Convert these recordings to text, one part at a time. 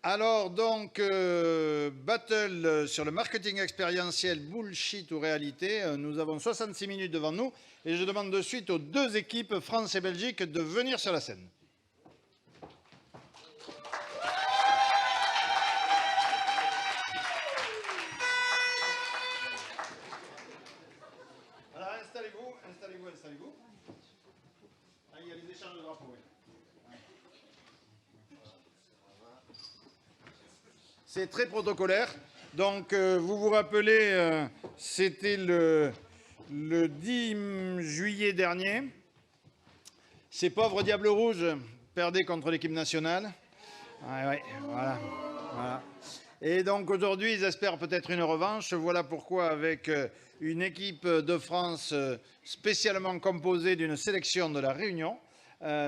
Alors, donc, battle sur le marketing expérientiel, bullshit ou réalité. Nous avons 66 minutes devant nous et je demande de suite aux deux équipes, France et Belgique, de venir sur la scène. Alors, installez-vous. Ah, il y a les échanges de drapeaux, oui. C'est très protocolaire. Donc, vous vous rappelez, c'était le 10 juillet dernier. Ces pauvres Diables Rouges perdaient contre l'équipe nationale. Ouais, voilà. Et donc, aujourd'hui, ils espèrent peut-être une revanche. Voilà pourquoi, avec une équipe de France spécialement composée d'une sélection de la Réunion,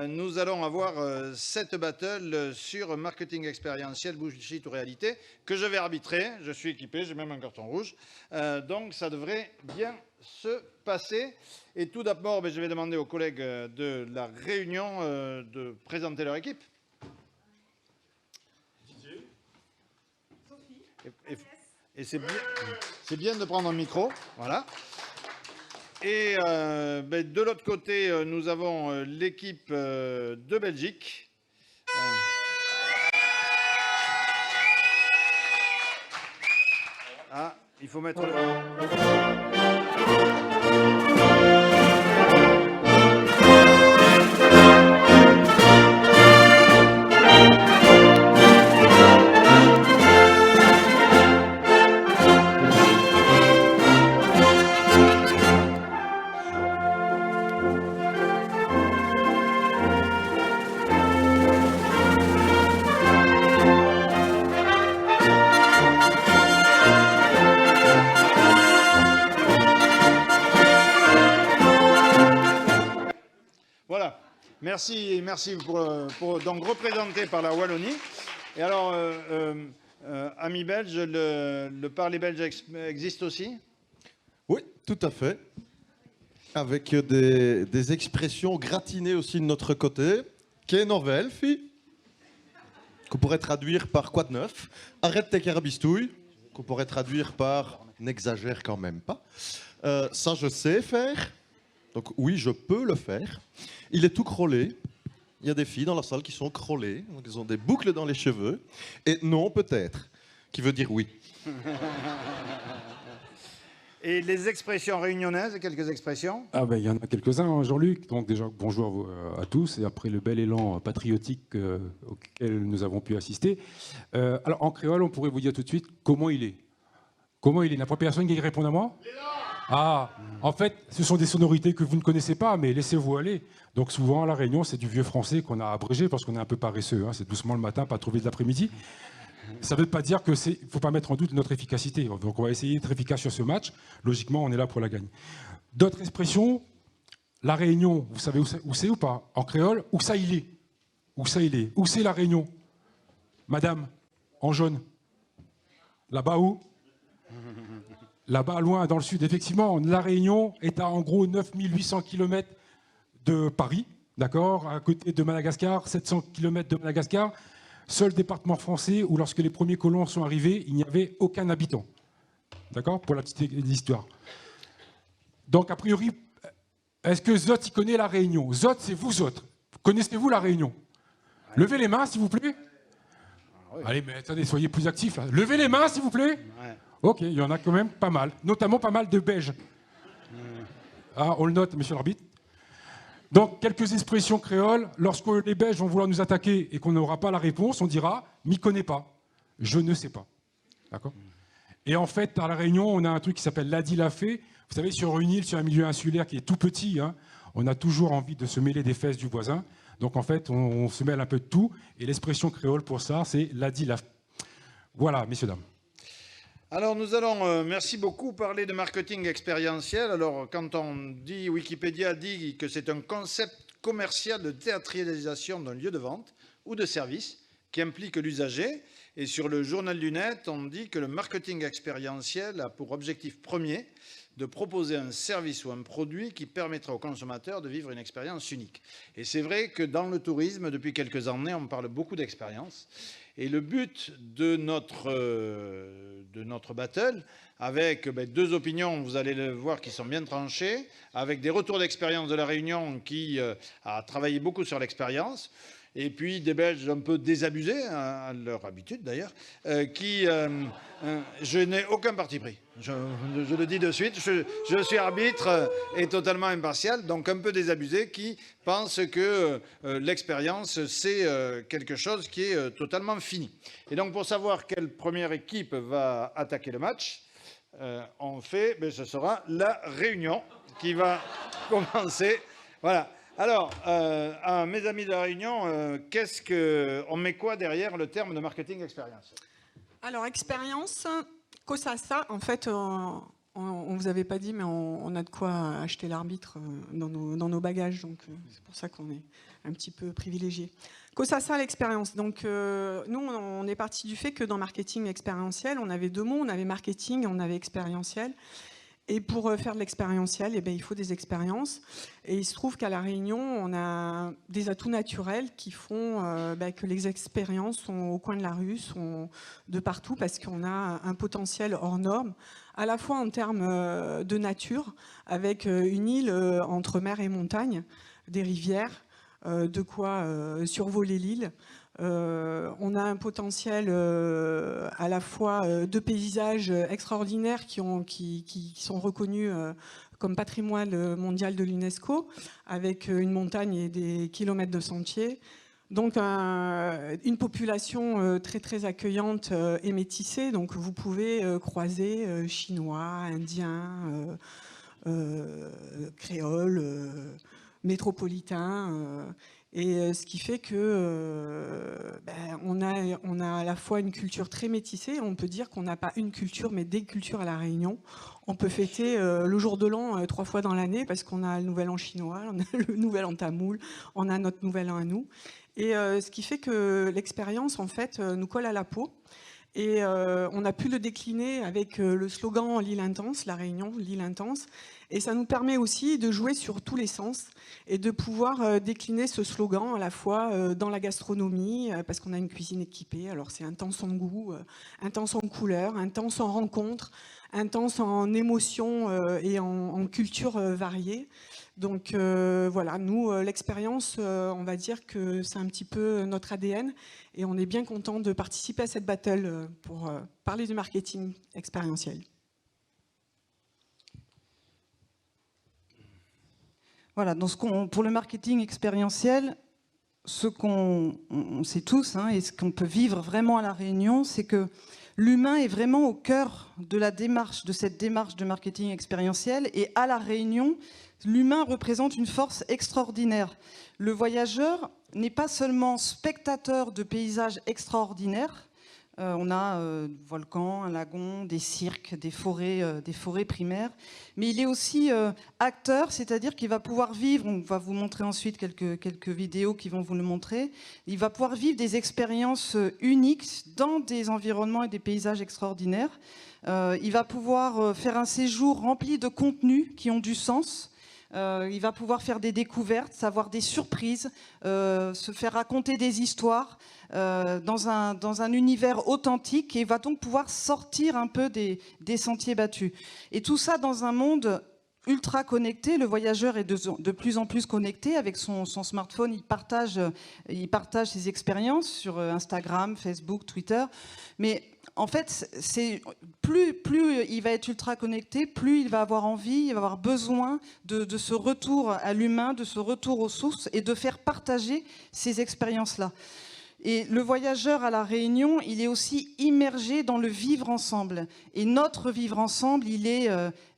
nous allons avoir cette battle sur marketing expérientiel, bullshit ou réalité, que je vais arbitrer. Je suis équipé, j'ai même un carton rouge. Donc, ça devrait bien se passer. Et tout d'abord, je vais demander aux collègues de la Réunion de présenter leur équipe. Et c'est bien de prendre un micro. Voilà. Et de l'autre côté, nous avons l'équipe de Belgique. Ah, il faut mettre Voilà. Merci pour donc représenté par la Wallonie. Et alors, amis belges, le parler belge existe aussi? Oui, tout à fait. Avec des expressions gratinées aussi de notre côté. Qu'est novel, fille? Qu'on pourrait traduire par quoi de neuf? Arrête tes carabistouilles. Qu'on pourrait traduire par n'exagère quand même pas. Ça, je sais faire. Donc oui, je peux le faire. Il est tout crôlé. Il y a des filles dans la salle qui sont crôlées. Donc elles ont des boucles dans les cheveux. Et non, peut-être. Qui veut dire oui. Et les expressions réunionnaises, quelques expressions? Ah ben, il y en a quelques-uns, Jean-Luc. Donc déjà, bonjour à tous. Et après le bel élan patriotique auquel nous avons pu assister. Alors, en créole, on pourrait vous dire tout de suite comment il est. Comment il est? Il n'y a pas personne qui répond à moi? Ah, en fait, ce sont des sonorités que vous ne connaissez pas, mais laissez-vous aller. Donc souvent, à La Réunion, c'est du vieux français qu'on a abrégé parce qu'on est un peu paresseux. Hein. C'est doucement le matin, pas trop vite l'après-midi. Ça ne veut pas dire qu'il ne faut pas mettre en doute notre efficacité. Donc on va essayer d'être efficace sur ce match. Logiquement, on est là pour la gagner. D'autres expressions, La Réunion, vous savez où c'est ou pas? En créole, où ça il est? Où ça il est? Où c'est La Réunion? Madame, en jaune. Là-bas où? Là-bas, loin, dans le sud. Effectivement, La Réunion est à en gros 9800 km de Paris, d'accord? À côté de Madagascar, 700 km de Madagascar. Seul département français où, lorsque les premiers colons sont arrivés, il n'y avait aucun habitant. D'accord? Pour la petite histoire. Donc, a priori, est-ce que Zot, il connaît La Réunion? Zot, c'est vous autres. Connaissez-vous La Réunion? Levez les mains, s'il vous plaît. Oui. Allez, mais attendez, soyez plus actifs, là. Levez les mains, s'il vous plaît. Ouais. Ok, il y en a quand même pas mal. Notamment pas mal de Belges. Ah, on le note, monsieur l'arbitre. Donc, quelques expressions créoles. Lorsque les Belges vont vouloir nous attaquer et qu'on n'aura pas la réponse, on dira « m'y connais pas »,« je ne sais pas ». D'accord? Et en fait, à La Réunion, on a un truc qui s'appelle l'adi-la-fait. Vous savez, sur une île, sur un milieu insulaire qui est tout petit, hein, on a toujours envie de se mêler des fesses du voisin. Donc, en fait, on se mêle un peu de tout. Et l'expression créole pour ça, c'est l'adi-la-fait. Voilà, messieurs, dames. Alors nous allons, merci beaucoup, parler de marketing expérientiel. Alors quand on dit, Wikipédia dit que c'est un concept commercial de théâtralisation d'un lieu de vente ou de service qui implique l'usager. Et sur le journal du net, on dit que le marketing expérientiel a pour objectif premier de proposer un service ou un produit qui permettra aux consommateurs de vivre une expérience unique. Et c'est vrai que dans le tourisme, depuis quelques années, on parle beaucoup d'expérience. Et le but de notre battle, avec deux opinions, vous allez le voir, qui sont bien tranchées, avec des retours d'expérience de la Réunion qui a travaillé beaucoup sur l'expérience, et puis des Belges un peu désabusés, à leur habitude d'ailleurs, je n'ai aucun parti pris. Je le dis de suite, je suis arbitre et totalement impartial, donc un peu désabusé, qui pense que l'expérience, c'est quelque chose qui est totalement fini. Et donc pour savoir quelle première équipe va attaquer le match, ce sera la Réunion qui va commencer. Voilà. Alors, à mes amis de la Réunion, on met quoi derrière le terme de marketing expérience? Alors, expérience, COSASA, en fait, on ne vous avait pas dit, mais on a de quoi acheter l'arbitre dans nos bagages, donc c'est pour ça qu'on est un petit peu privilégié. COSASA, l'expérience. Donc, nous, on est parti du fait que dans marketing expérientiel, on avait deux mots, on avait marketing et on avait expérientiel. Et pour faire de l'expérientiel, il faut des expériences. Et il se trouve qu'à La Réunion, on a des atouts naturels qui font que les expériences sont au coin de la rue, sont de partout, parce qu'on a un potentiel hors norme, à la fois en termes de nature, avec une île entre mer et montagne, des rivières, de quoi survoler l'île. On a un potentiel à la fois de paysages extraordinaires qui sont reconnus comme patrimoine mondial de l'UNESCO, avec une montagne et des kilomètres de sentiers. Donc une population très très accueillante et métissée. Donc vous pouvez croiser Chinois, Indiens, créoles, métropolitains. Et ce qui fait que on a à la fois une culture très métissée. On peut dire qu'on n'a pas une culture, mais des cultures à La Réunion. On peut fêter le jour de l'an 3 fois dans l'année, parce qu'on a le nouvel an chinois, on a le nouvel an tamoul, on a notre nouvel an à nous. Et ce qui fait que l'expérience, en fait, nous colle à la peau. Et on a pu le décliner avec le slogan L'île intense, La Réunion, l'île intense. Et ça nous permet aussi de jouer sur tous les sens et de pouvoir décliner ce slogan à la fois dans la gastronomie, parce qu'on a une cuisine équipée. Alors c'est intense en goût, intense en couleur, intense en rencontre, intense en émotions et en culture variée. Donc voilà, nous, l'expérience, on va dire que c'est un petit peu notre ADN, et on est bien content de participer à cette battle pour parler du marketing expérientiel. Voilà, donc pour le marketing expérientiel, ce qu'on sait tous, et ce qu'on peut vivre vraiment à La Réunion, c'est que l'humain est vraiment au cœur de cette démarche de marketing expérientiel. Et à La Réunion, l'humain représente une force extraordinaire. Le voyageur n'est pas seulement spectateur de paysages extraordinaires. On a volcans, un lagon, des cirques, des forêts primaires. Mais il est aussi acteur, c'est-à-dire qu'il va pouvoir vivre, on va vous montrer ensuite quelques vidéos qui vont vous le montrer, il va pouvoir vivre des expériences uniques dans des environnements et des paysages extraordinaires. Il va pouvoir faire un séjour rempli de contenus qui ont du sens. Il va pouvoir faire des découvertes, avoir des surprises, se faire raconter des histoires dans un univers authentique, et va donc pouvoir sortir un peu des sentiers battus. Et tout ça dans un monde ultra connecté. Le voyageur est de plus en plus connecté avec son smartphone. Il partage ses expériences sur Instagram, Facebook, Twitter. Mais en fait, plus il va être ultra connecté, plus il va avoir envie, il va avoir besoin de ce retour à l'humain, de ce retour aux sources, et de faire partager ces expériences-là. Et le voyageur à La Réunion, il est aussi immergé dans le vivre ensemble. Et notre vivre ensemble, il est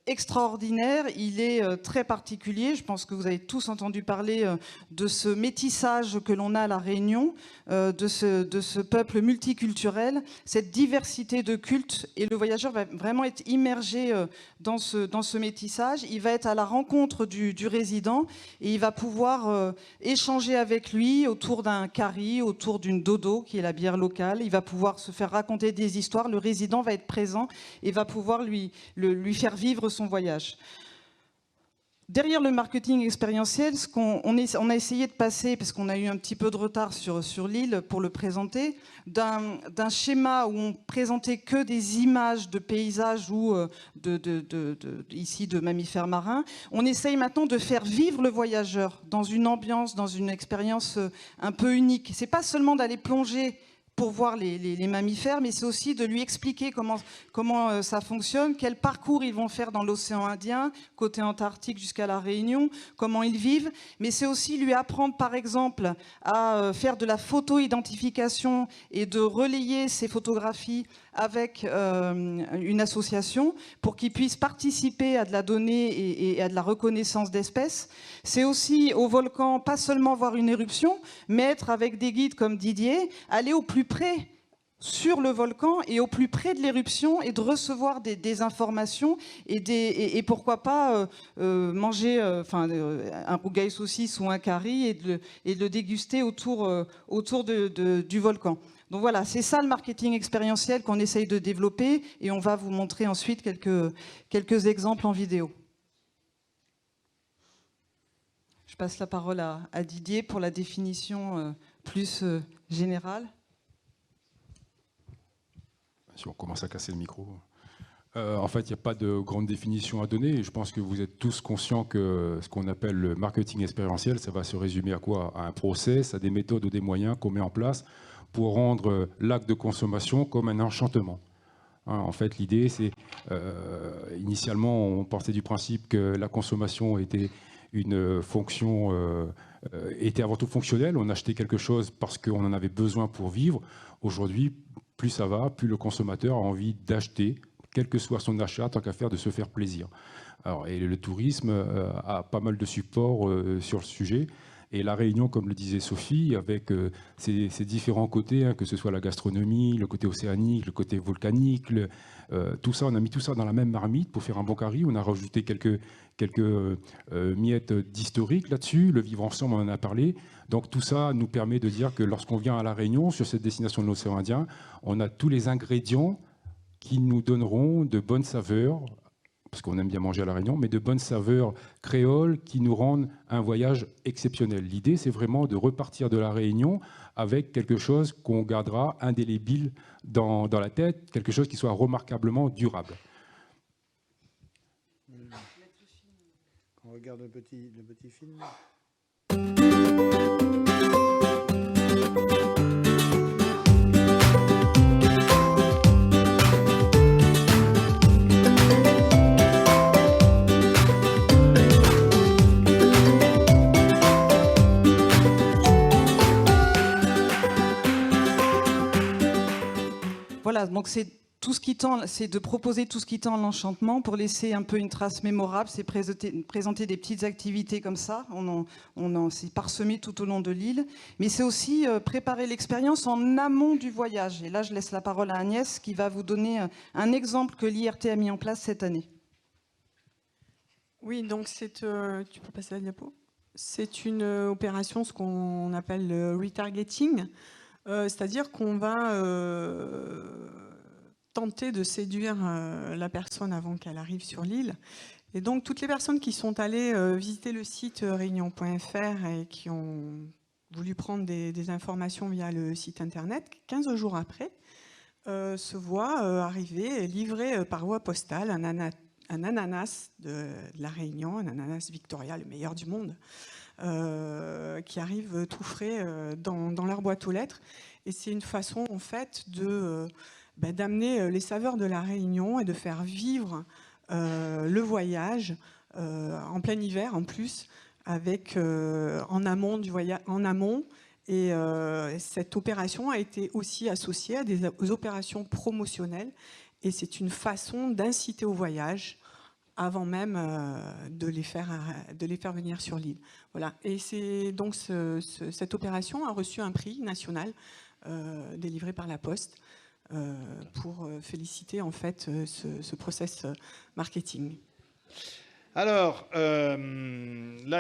extraordinaire, il est très particulier. Je pense que vous avez tous entendu parler de ce métissage que l'on a à La Réunion, de ce peuple multiculturel, cette diversité de cultes. Et le voyageur va vraiment être immergé dans ce métissage. Il va être à la rencontre du résident, et il va pouvoir échanger avec lui autour d'un kari, autour d'une dodo, qui est la bière locale. Il va pouvoir se faire raconter des histoires. Le résident va être présent et va pouvoir lui faire vivre ce son voyage. Derrière le marketing expérientiel, on a essayé de passer, parce qu'on a eu un petit peu de retard sur l'île pour le présenter, d'un schéma où on présentait que des images de paysages ou ici de mammifères marins. On essaye maintenant de faire vivre le voyageur dans une ambiance, dans une expérience un peu unique. C'est pas seulement d'aller plonger pour voir les mammifères, mais c'est aussi de lui expliquer comment ça fonctionne, quel parcours ils vont faire dans l'océan Indien, côté Antarctique jusqu'à la Réunion, comment ils vivent. Mais c'est aussi lui apprendre, par exemple, à faire de la photo-identification et de relayer ces photographies avec une association pour qu'ils puissent participer à de la donnée et à de la reconnaissance d'espèces. C'est aussi au volcan, pas seulement voir une éruption, mais être avec des guides comme Didier, aller au plus près sur le volcan et au plus près de l'éruption et de recevoir des informations et pourquoi pas manger un rougail saucisse ou un curry et de le déguster autour du volcan. Donc voilà, c'est ça le marketing expérientiel qu'on essaye de développer et on va vous montrer ensuite quelques exemples en vidéo. Je passe la parole à Didier pour la définition plus générale. Si on commence à casser le micro. En fait, il n'y a pas de grande définition à donner. Et je pense que vous êtes tous conscients que ce qu'on appelle le marketing expérientiel, ça va se résumer à quoi? À un process, à des méthodes ou des moyens qu'on met en place pour rendre l'acte de consommation comme un enchantement. En fait, l'idée, c'est... initialement, on partait du principe que la consommation était une fonction... était avant tout fonctionnelle. On achetait quelque chose parce qu'on en avait besoin pour vivre. Aujourd'hui, plus ça va, plus le consommateur a envie d'acheter, quel que soit son achat, tant qu'à faire de se faire plaisir. Alors, et le tourisme a pas mal de supports sur le sujet. Et la Réunion, comme le disait Sophie, avec ses différents côtés, que ce soit la gastronomie, le côté océanique, le côté volcanique, tout ça, on a mis tout ça dans la même marmite pour faire un bon curry. On a rajouté quelques miettes d'historique là-dessus. Le vivre ensemble, on en a parlé. Donc tout ça nous permet de dire que lorsqu'on vient à la Réunion, sur cette destination de l'océan Indien, on a tous les ingrédients qui nous donneront de bonnes saveurs, parce qu'on aime bien manger à La Réunion, mais de bonnes saveurs créoles qui nous rendent un voyage exceptionnel. L'idée, c'est vraiment de repartir de La Réunion avec quelque chose qu'on gardera indélébile dans la tête, quelque chose qui soit remarquablement durable. On regarde le petit film. Voilà, donc c'est tout ce qui tend, c'est de proposer tout ce qui tend à l'enchantement pour laisser un peu une trace mémorable, c'est présenter des petites activités comme ça, c'est parsemé tout au long de l'île, mais c'est aussi préparer l'expérience en amont du voyage. Et là, je laisse la parole à Agnès qui va vous donner un exemple que l'IRT a mis en place cette année. Oui, donc tu peux passer la diapo. C'est une opération, ce qu'on appelle le retargeting, c'est-à-dire qu'on va tenter de séduire la personne avant qu'elle arrive sur l'île. Et donc, toutes les personnes qui sont allées visiter le site réunion.fr et qui ont voulu prendre des informations via le site internet, 15 jours après, se voient arriver, livrer par voie postale un ananas de la Réunion, un ananas Victoria, le meilleur du monde, qui arrive tout frais dans leur boîte aux lettres. Et c'est une façon, en fait, d'amener les saveurs de la Réunion et de faire vivre le voyage en plein hiver, en plus, avec en amont du voyage, en amont. Et cette opération a été aussi associée à des opérations promotionnelles. Et c'est une façon d'inciter au voyage avant même de les faire venir sur l'île. Voilà. Et c'est donc cette opération a reçu un prix national délivré par la Poste pour féliciter en fait ce process marketing. Alors, là,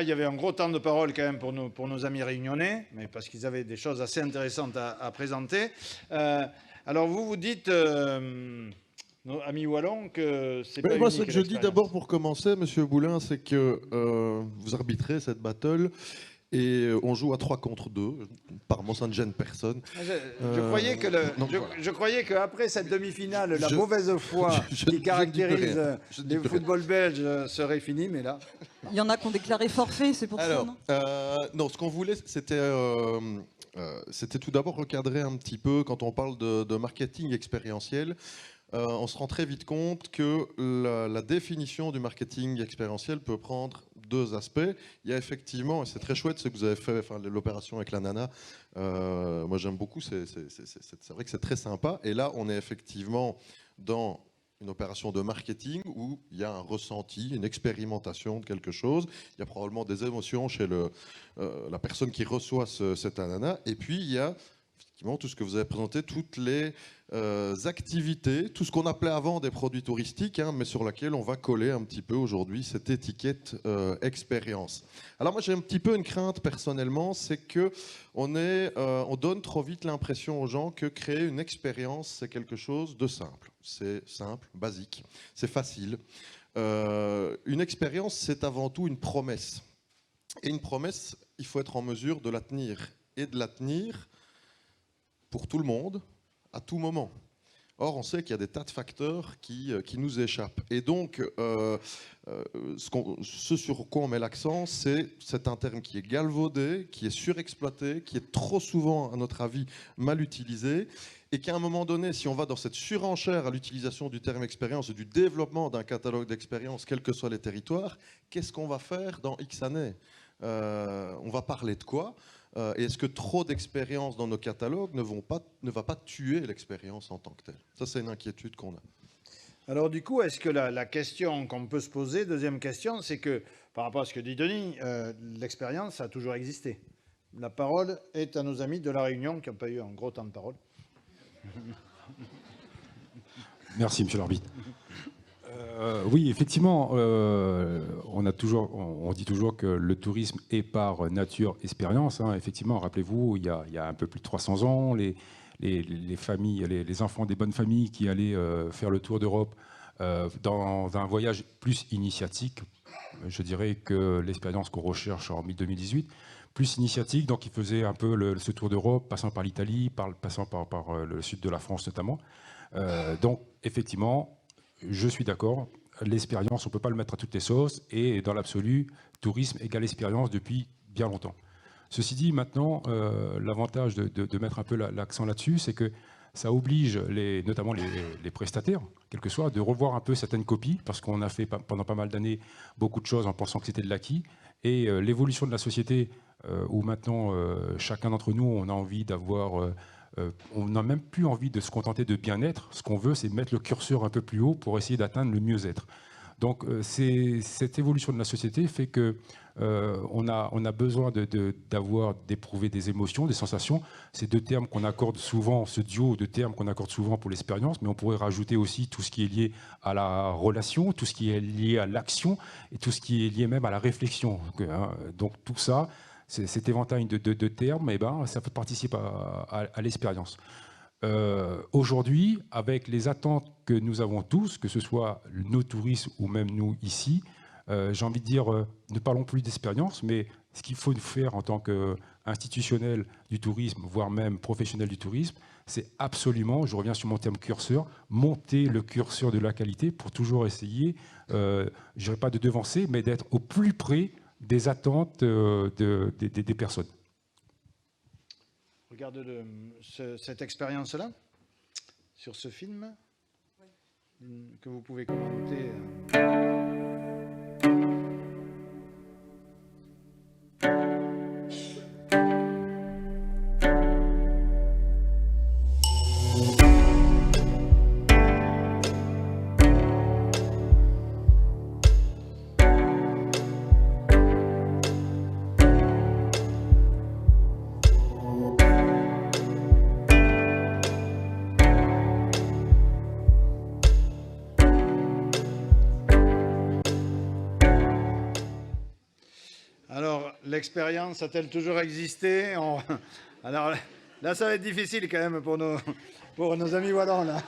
il y avait un gros temps de parole quand même pour nos amis réunionnais, mais parce qu'ils avaient des choses assez intéressantes à présenter. Alors, vous dites nos amis wallons que c'est Mais pas moi, unique, ce que je dis l'expérience. d'abord pour commencer, Monsieur Boulin, c'est que vous arbitrez cette battle et on joue à 3 contre 2. Apparemment, ça ne gêne personne. Je croyais que non, voilà. je croyais qu'après cette demi-finale, la Je- mauvaise foi je qui ne dis caractérise rien. Je ne dis les rien. footballs belges serait finie, mais là. Il y en a qui ont déclaré forfait, c'est pour Alors, ça, non non, ce qu'on voulait, c'était tout d'abord recadrer un petit peu quand on parle de marketing expérientiel. On se rend très vite compte que la définition du marketing expérientiel peut prendre 2 aspects. Il y a effectivement, et c'est très chouette ce que vous avez fait, enfin, l'opération avec la nana, moi j'aime beaucoup, c'est vrai que c'est très sympa. Et là, on est effectivement dans une opération de marketing où il y a un ressenti, une expérimentation de quelque chose. Il y a probablement des émotions chez la personne qui reçoit cet ananas. Et puis, il y a effectivement tout ce que vous avez présenté, toutes les activités, tout ce qu'on appelait avant des produits touristiques, hein, mais sur laquelle on va coller un petit peu aujourd'hui cette étiquette expérience. Alors moi j'ai un petit peu une crainte personnellement, c'est que on donne trop vite l'impression aux gens que créer une expérience c'est quelque chose de simple. C'est simple, basique, c'est facile. Une expérience c'est avant tout une promesse. Et une promesse, il faut être en mesure de la tenir. Et de la tenir pour tout le monde, à tout moment. Or, on sait qu'il y a des tas de facteurs qui nous échappent. Et donc, ce sur quoi on met l'accent, c'est un terme qui est galvaudé, qui est surexploité, qui est trop souvent, à notre avis, mal utilisé, et qu'à un moment donné, si on va dans cette surenchère à l'utilisation du terme expérience et du développement d'un catalogue d'expériences, quels que soient les territoires, qu'est-ce qu'on va faire dans X années ? On va parler de quoi ? Et est-ce que trop d'expériences dans nos catalogues ne va pas tuer l'expérience en tant que telle ? Ça, c'est une inquiétude qu'on a. Alors du coup, est-ce que la question qu'on peut se poser, deuxième question, c'est que, par rapport à ce que dit Denis, l'expérience a toujours existé. La parole est à nos amis de La Réunion qui n'ont pas eu un gros temps de parole. Merci, monsieur l'arbitre. Oui, effectivement, on dit toujours que le tourisme est par nature expérience. Hein. Effectivement, rappelez-vous, il y a un peu plus de 300 ans, les familles, les enfants des bonnes familles qui allaient faire le tour d'Europe dans un voyage plus initiatique, je dirais que l'expérience qu'on recherche en 2018, plus initiatique, donc ils faisaient un peu ce tour d'Europe, passant par l'Italie, passant par le sud de la France notamment. Donc, effectivement, je suis d'accord, l'expérience, on ne peut pas le mettre à toutes les sauces, et dans l'absolu, tourisme égale expérience depuis bien longtemps. Ceci dit, maintenant, l'avantage de mettre un peu l'accent là-dessus, c'est que ça oblige notamment les prestataires, quel que soit, de revoir un peu certaines copies, parce qu'on a fait pendant pas mal d'années beaucoup de choses en pensant que c'était de l'acquis, et l'évolution de la société, où maintenant, chacun d'entre nous, on a envie d'avoir... on n'a même plus envie de se contenter de bien-être. Ce qu'on veut, c'est mettre le curseur un peu plus haut pour essayer d'atteindre le mieux-être. Donc, cette évolution de la société fait que on a besoin d'éprouver des émotions, des sensations. C'est 2 termes qu'on accorde souvent, ce duo de termes qu'on accorde souvent pour l'expérience, mais on pourrait rajouter aussi tout ce qui est lié à la relation, tout ce qui est lié à l'action et tout ce qui est lié même à la réflexion. Donc, tout ça, cet éventail de termes, ça participe à l'expérience. Aujourd'hui, avec les attentes que nous avons tous, que ce soit nos touristes ou même nous ici, j'ai envie de dire, ne parlons plus d'expérience, mais ce qu'il faut faire en tant qu'institutionnel du tourisme, voire même professionnel du tourisme, c'est absolument, je reviens sur mon terme curseur, monter le curseur de la qualité pour toujours essayer, je ne dirais pas de devancer, mais d'être au plus près des attentes des personnes. Regarde cette expérience-là, sur ce film, que vous pouvez commenter. Alors, l'expérience a-t-elle toujours existé ? Alors, Là, ça va être difficile quand même pour nos amis wallons. Là.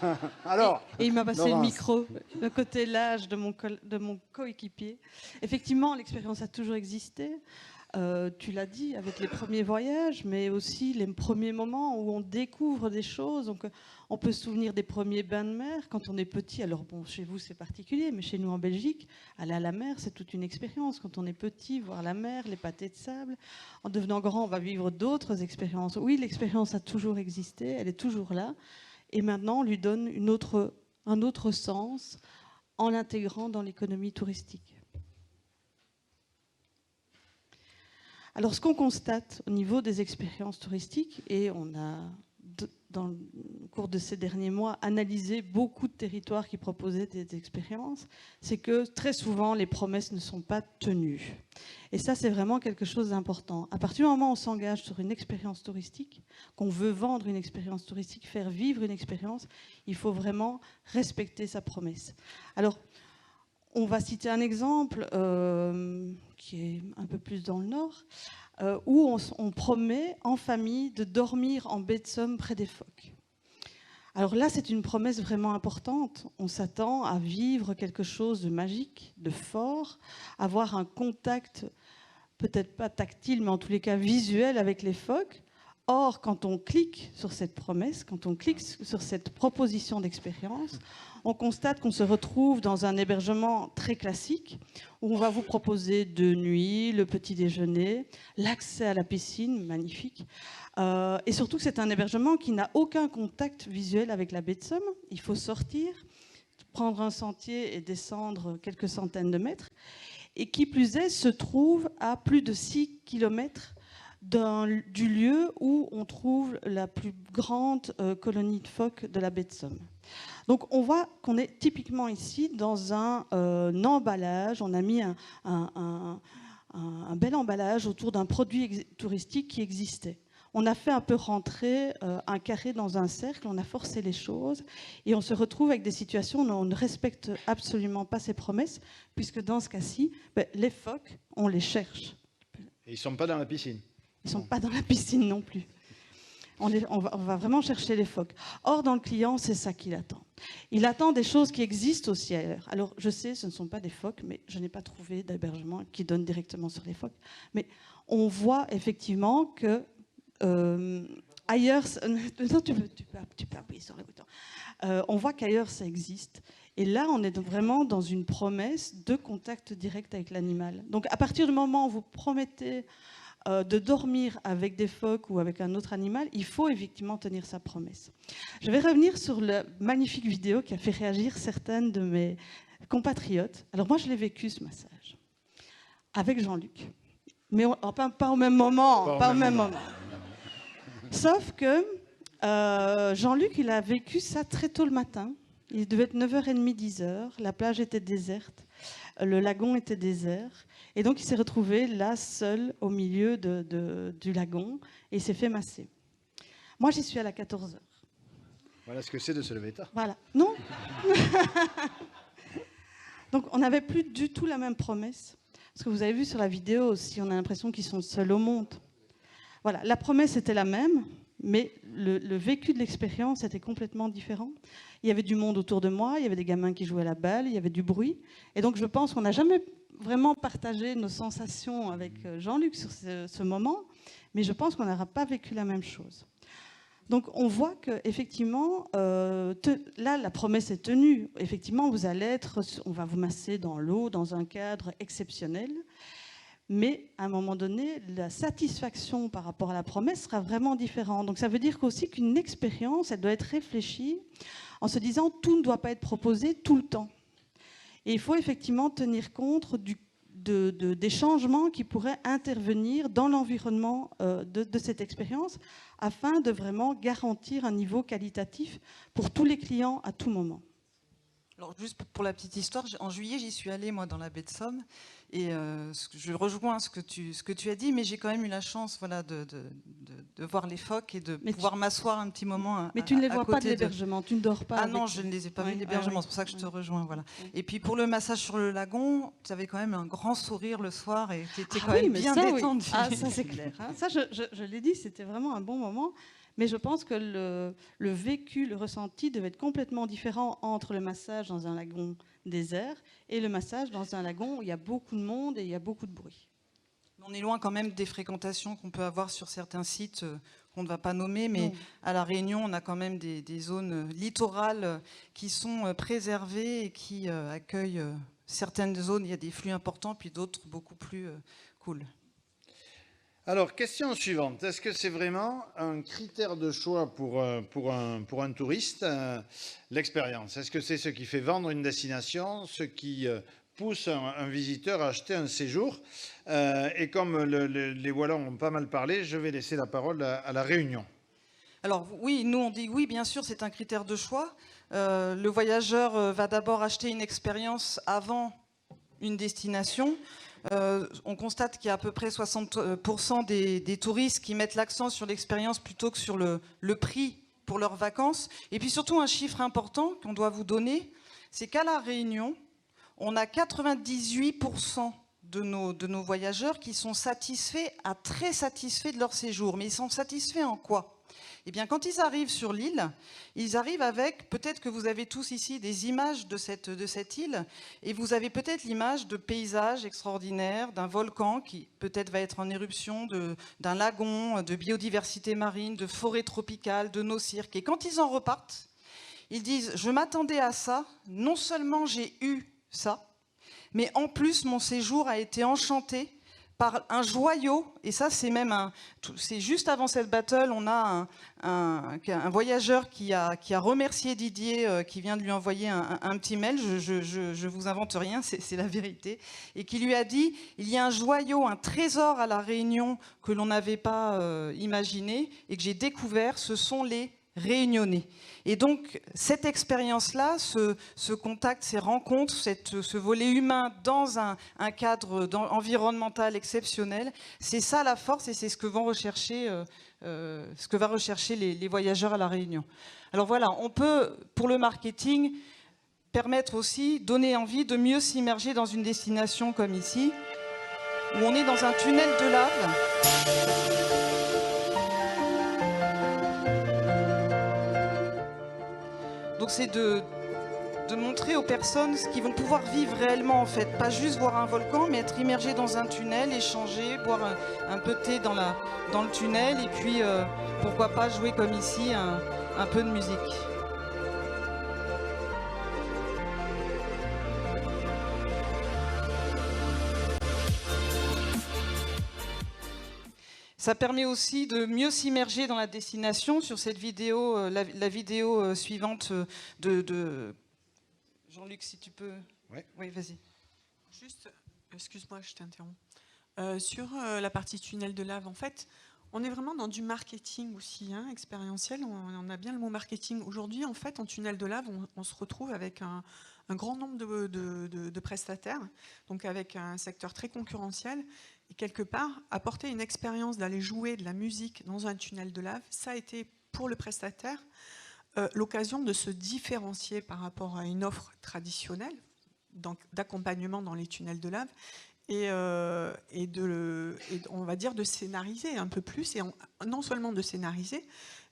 Alors, et il m'a passé Laurence. le micro, le côté l'âge de mon coéquipier. Effectivement, l'expérience a toujours existé. Tu l'as dit, avec les premiers voyages, mais aussi les premiers moments où on découvre des choses. Donc, on peut se souvenir des premiers bains de mer quand on est petit. Alors bon, chez vous c'est particulier, mais chez nous en Belgique, aller à la mer, c'est toute une expérience. Quand on est petit, voir la mer, les pâtés de sable. En devenant grand, on va vivre d'autres expériences. Oui, l'expérience a toujours existé, elle est toujours là. Et maintenant, on lui donne un autre sens en l'intégrant dans l'économie touristique. Alors, ce qu'on constate au niveau des expériences touristiques, et on a, dans le cours de ces derniers mois, analysé beaucoup de territoires qui proposaient des expériences, c'est que très souvent, les promesses ne sont pas tenues. Et ça, c'est vraiment quelque chose d'important. À partir du moment où on s'engage sur une expérience touristique, qu'on veut vendre une expérience touristique, faire vivre une expérience, il faut vraiment respecter sa promesse. Alors, on va citer un exemple qui est un peu plus dans le nord, où on promet en famille de dormir en baie de Somme près des phoques. Alors là, c'est une promesse vraiment importante. On s'attend à vivre quelque chose de magique, de fort, avoir un contact, peut-être pas tactile, mais en tous les cas visuel avec les phoques. Or, quand on clique sur cette promesse, quand on clique sur cette proposition d'expérience, on constate qu'on se retrouve dans un hébergement très classique où on va vous proposer de nuit, le petit déjeuner, l'accès à la piscine, magnifique. Et surtout, c'est un hébergement qui n'a aucun contact visuel avec la baie de Somme. Il faut sortir, prendre un sentier et descendre quelques centaines de mètres. Et qui plus est, se trouve à plus de 6 km du lieu où on trouve la plus grande colonie de phoques de la baie de Somme. Donc on voit qu'on est typiquement ici dans un emballage, on a mis un bel emballage autour d'un produit touristique qui existait. On a fait un peu rentrer un carré dans un cercle, on a forcé les choses et on se retrouve avec des situations où on ne respecte absolument pas ces promesses, puisque dans ce cas-ci, les phoques, on les cherche. Et ils ne sont pas dans la piscine. Ils ne sont pas dans la piscine non plus. On va vraiment chercher les phoques. Or, dans le client, c'est ça qu'il attend. Il attend des choses qui existent aussi ailleurs. Alors, je sais, ce ne sont pas des phoques, mais je n'ai pas trouvé d'hébergement qui donne directement sur les phoques. Mais on voit effectivement que ailleurs... Non, tu peux appuyer sur le bouton. On voit qu'ailleurs, ça existe. Et là, on est vraiment dans une promesse de contact direct avec l'animal. Donc, à partir du moment où vous promettez de dormir avec des phoques ou avec un autre animal, il faut effectivement tenir sa promesse. Je vais revenir sur la magnifique vidéo qui a fait réagir certaines de mes compatriotes. Alors moi, je l'ai vécu, ce massage, avec Jean-Luc. Mais pas au même moment. Pas au même moment. Sauf que Jean-Luc, il a vécu ça très tôt le matin. Il devait être 9h30, 10h. La plage était déserte. Le lagon était désert. Et donc, il s'est retrouvé là, seul, au milieu du lagon, et il s'est fait masser. Moi, j'y suis allée à 14h. Voilà ce que c'est de se lever tard. Voilà. Non. Donc, on n'avait plus du tout la même promesse. Parce que vous avez vu sur la vidéo aussi, on a l'impression qu'ils sont seuls au monde. Voilà, la promesse était la même, mais le vécu de l'expérience était complètement différent. Il y avait du monde autour de moi, il y avait des gamins qui jouaient à la balle, il y avait du bruit. Et donc, je pense qu'on n'a jamais vraiment partagé nos sensations avec Jean-Luc sur ce moment, mais je pense qu'on n'aura pas vécu la même chose. Donc on voit qu'effectivement, là la promesse est tenue. Effectivement, on va vous masser dans l'eau, dans un cadre exceptionnel, mais à un moment donné, la satisfaction par rapport à la promesse sera vraiment différente. Donc ça veut dire aussi qu'une expérience, elle doit être réfléchie en se disant tout ne doit pas être proposé tout le temps. Et il faut effectivement tenir compte des changements qui pourraient intervenir dans l'environnement de cette expérience afin de vraiment garantir un niveau qualitatif pour tous les clients à tout moment. Alors juste pour la petite histoire, en juillet, j'y suis allée moi dans la baie de Somme et je rejoins ce que tu as dit, mais j'ai quand même eu la chance, voilà, de de voir les phoques et de Mais pouvoir m'asseoir un petit moment. Mais tu ne les à vois pas de côté l'hébergement, tu ne dors pas. Ah avec- non, je ne les ai pas vus Oui, l'hébergement, oui, c'est pour ça que je te oui. rejoins. Voilà. Oui. Et puis pour le massage sur le lagon, tu avais quand même un grand sourire le soir et tu étais Ah quand oui, même mais bien ça, oui. détendu. Ah, ça c'est clair. Hein. Ça, je l'ai dit, c'était vraiment un bon moment. Mais je pense que le vécu, le ressenti devait être complètement différent entre le massage dans un lagon désert et le massage dans un lagon où il y a beaucoup de monde et il y a beaucoup de bruit. On est loin quand même des fréquentations qu'on peut avoir sur certains sites qu'on ne va pas nommer, mais Non. à La Réunion, on a quand même des zones littorales qui sont préservées et qui accueillent certaines zones. Il y a des flux importants, puis d'autres beaucoup plus cool. Alors, question suivante. Est-ce que c'est vraiment un critère de choix pour un touriste, l'expérience? Est-ce que c'est ce qui fait vendre une destination, ce qui pousse un visiteur à acheter un séjour? Et comme les Wallons ont pas mal parlé, je vais laisser la parole à La Réunion. Alors oui, nous on dit oui, bien sûr, c'est un critère de choix. Le voyageur va d'abord acheter une expérience avant une destination. On constate qu'il y a à peu près 60% des touristes qui mettent l'accent sur l'expérience plutôt que sur le prix pour leurs vacances. Et puis surtout un chiffre important qu'on doit vous donner, c'est qu'à La Réunion, on a 98% de nos voyageurs qui sont satisfaits à très satisfaits de leur séjour. Mais ils sont satisfaits en quoi ? Eh bien, quand ils arrivent sur l'île, ils arrivent avec, peut-être que vous avez tous ici des images de cette île, et vous avez peut-être l'image de paysages extraordinaires, d'un volcan qui peut-être va être en éruption, d'un lagon, de biodiversité marine, de forêts tropicales, de nos cirques. Et quand ils en repartent, ils disent « Je m'attendais à ça, non seulement j'ai eu ça, mais en plus mon séjour a été enchanté par un joyau, et ça c'est même c'est juste avant cette battle, on a un voyageur qui a remercié Didier, qui vient de lui envoyer un petit mail, je vous invente rien, c'est la vérité, et qui lui a dit, il y a un joyau, un trésor à La Réunion que l'on n'avait pas imaginé, et que j'ai découvert, ce sont les Réunionnais. Et donc, cette expérience-là, ce contact, ces rencontres, ce volet humain dans un cadre environnemental exceptionnel, c'est ça la force et c'est ce que vont rechercher, ce que va rechercher les voyageurs à La Réunion. Alors voilà, on peut, pour le marketing, permettre aussi, donner envie de mieux s'immerger dans une destination comme ici, où on est dans un tunnel de lave. Donc c'est de montrer aux personnes ce qu'ils vont pouvoir vivre réellement en fait. Pas juste voir un volcan, mais être immergé dans un tunnel, échanger, boire un peu de thé dans le tunnel et puis pourquoi pas jouer comme ici un peu de musique. Ça permet aussi de mieux s'immerger dans la destination. Sur cette vidéo, la vidéo suivante de Jean-Luc, si tu peux. Ouais. Oui, vas-y. Juste, excuse-moi, je t'interromps. Sur la partie tunnel de lave, en fait, on est vraiment dans du marketing aussi, hein, expérientiel. On a bien le mot marketing. Aujourd'hui, en fait, en tunnel de lave, on se retrouve avec un grand nombre de prestataires, donc avec un secteur très concurrentiel. Et quelque part, apporter une expérience d'aller jouer de la musique dans un tunnel de lave, ça a été pour le prestataire l'occasion de se différencier par rapport à une offre traditionnelle d'accompagnement dans les tunnels de lave et on va dire de scénariser un peu plus, et non seulement de scénariser,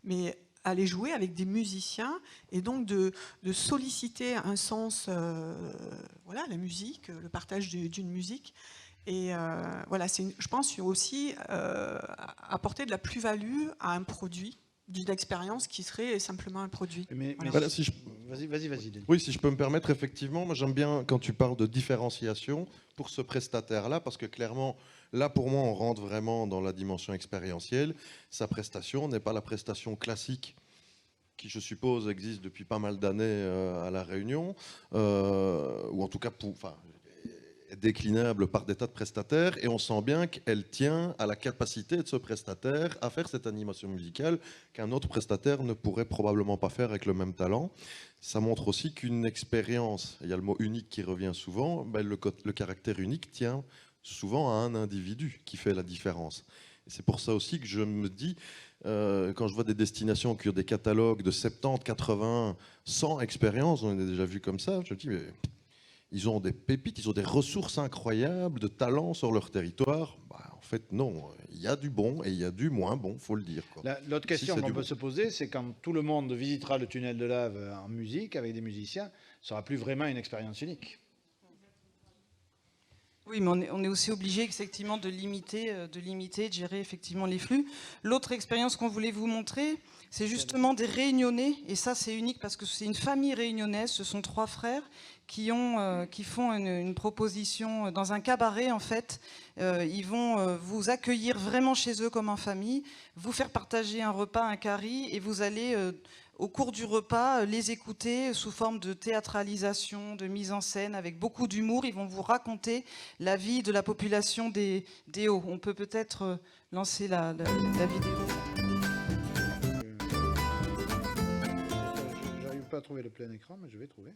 mais aller jouer avec des musiciens et donc de solliciter un sens, voilà, la musique, le partage d'une musique. Et voilà, je pense aussi apporter de la plus-value à un produit, d'une expérience qui serait simplement un produit. Mais Voilà, si je... Vas-y. Denis. Oui, si je peux me permettre, effectivement, moi j'aime bien quand tu parles de différenciation pour ce prestataire-là, parce que clairement, là pour moi, on rentre vraiment dans la dimension expérientielle. Sa prestation n'est pas la prestation classique qui, je suppose, existe depuis pas mal d'années à La Réunion, ou en tout cas est déclinable par des tas de prestataires, et on sent bien qu'elle tient à la capacité de ce prestataire à faire cette animation musicale qu'un autre prestataire ne pourrait probablement pas faire avec le même talent. Ça montre aussi qu'une expérience, il y a le mot unique qui revient souvent, ben le caractère unique tient souvent à un individu qui fait la différence. C'est pour ça aussi que je me dis, quand je vois des destinations qui ont des catalogues de 70, 80, 100 expériences, on a déjà vu comme ça, je me dis, mais ils ont des pépites, ils ont des ressources incroyables, de talents sur leur territoire. Bah, en fait, non, il y a du bon et il y a du moins bon, il faut le dire, quoi. L'autre question c'est qu'on du peut bon. se poser, c'est quand tout le monde visitera le tunnel de lave en musique, avec des musiciens, ce sera plus vraiment une expérience unique. Oui, mais on est aussi obligé effectivement de limiter, de gérer effectivement les flux. L'autre expérience qu'on voulait vous montrer, c'est justement des Réunionnais, et ça c'est unique parce que c'est une famille réunionnaise, ce sont 3 frères qui font une proposition dans un cabaret en fait. Ils vont vous accueillir vraiment chez eux comme en famille, vous faire partager un repas, un curry, et vous allez au cours du repas, les écouter sous forme de théâtralisation, de mise en scène, avec beaucoup d'humour. Ils vont vous raconter la vie de la population des Hauts. On peut peut-être lancer la vidéo. J'arrive pas à trouver le plein écran, mais je vais trouver.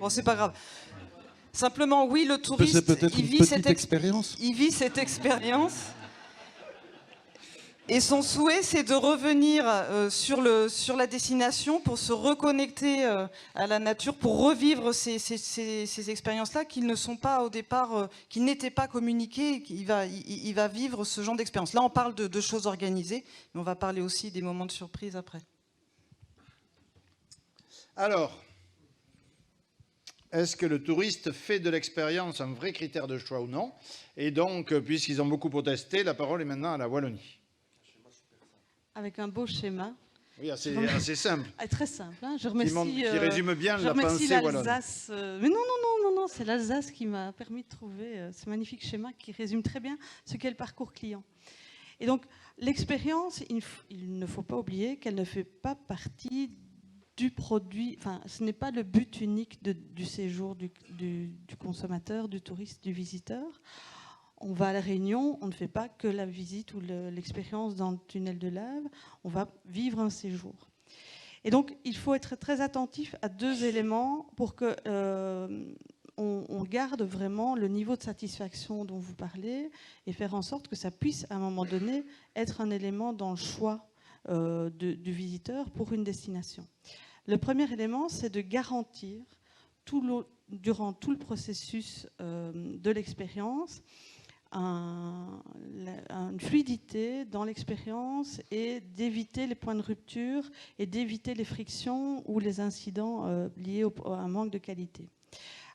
Bon, c'est pas grave. Simplement, oui, le touriste, C'est peut-être une petite expérience. Il vit cette expérience. Et son souhait, c'est de revenir sur la destination pour se reconnecter à la nature, pour revivre ces expériences-là qui ne sont pas au départ, qui n'étaient pas communiquées. Il va vivre ce genre d'expérience. Là, on parle de choses organisées, mais on va parler aussi des moments de surprise après. Alors, est-ce que le touriste fait de l'expérience un vrai critère de choix ou non? Et donc, puisqu'ils ont beaucoup protesté, la parole est maintenant à la Wallonie. Avec un beau schéma. Oui, assez simple. Très simple. Hein. Je remercie, qui résume bien la pensée wallonne. Mais non, c'est l'Alsace qui m'a permis de trouver ce magnifique schéma qui résume très bien ce qu'est le parcours client. Et donc, l'expérience, il ne faut pas oublier qu'elle ne fait pas partie du produit, enfin, ce n'est pas le but unique du séjour du consommateur, du touriste, du visiteur. On va à La Réunion, on ne fait pas que la visite ou l'expérience dans le tunnel de lave, on va vivre un séjour. Et donc, il faut être très attentif à 2 éléments pour que on garde vraiment le niveau de satisfaction dont vous parlez et faire en sorte que ça puisse, à un moment donné, être un élément dans le choix du visiteur pour une destination. Le premier élément, c'est de garantir durant tout le processus de l'expérience une fluidité dans l'expérience et d'éviter les points de rupture et d'éviter les frictions ou les incidents liés à un manque de qualité.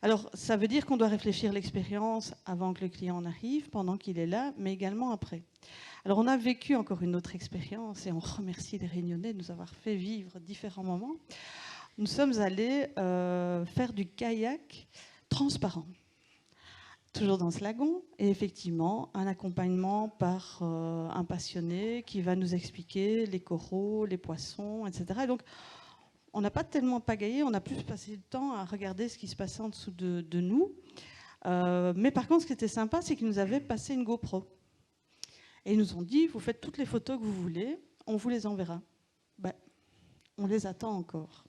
Alors, ça veut dire qu'on doit réfléchir l'expérience avant que le client en arrive, pendant qu'il est là, mais également après. Alors, on a vécu encore une autre expérience et on remercie les Réunionnais de nous avoir fait vivre différents moments. Nous sommes allés faire du kayak transparent, toujours dans ce lagon, et effectivement, un accompagnement par un passionné qui va nous expliquer les coraux, les poissons, etc. Et donc, on n'a pas tellement pagaillé, on a plus passé le temps à regarder ce qui se passait en dessous de nous. Mais par contre, ce qui était sympa, c'est qu'ils nous avaient passé une GoPro. Et ils nous ont dit, vous faites toutes les photos que vous voulez, on vous les enverra. Ben, on les attend encore.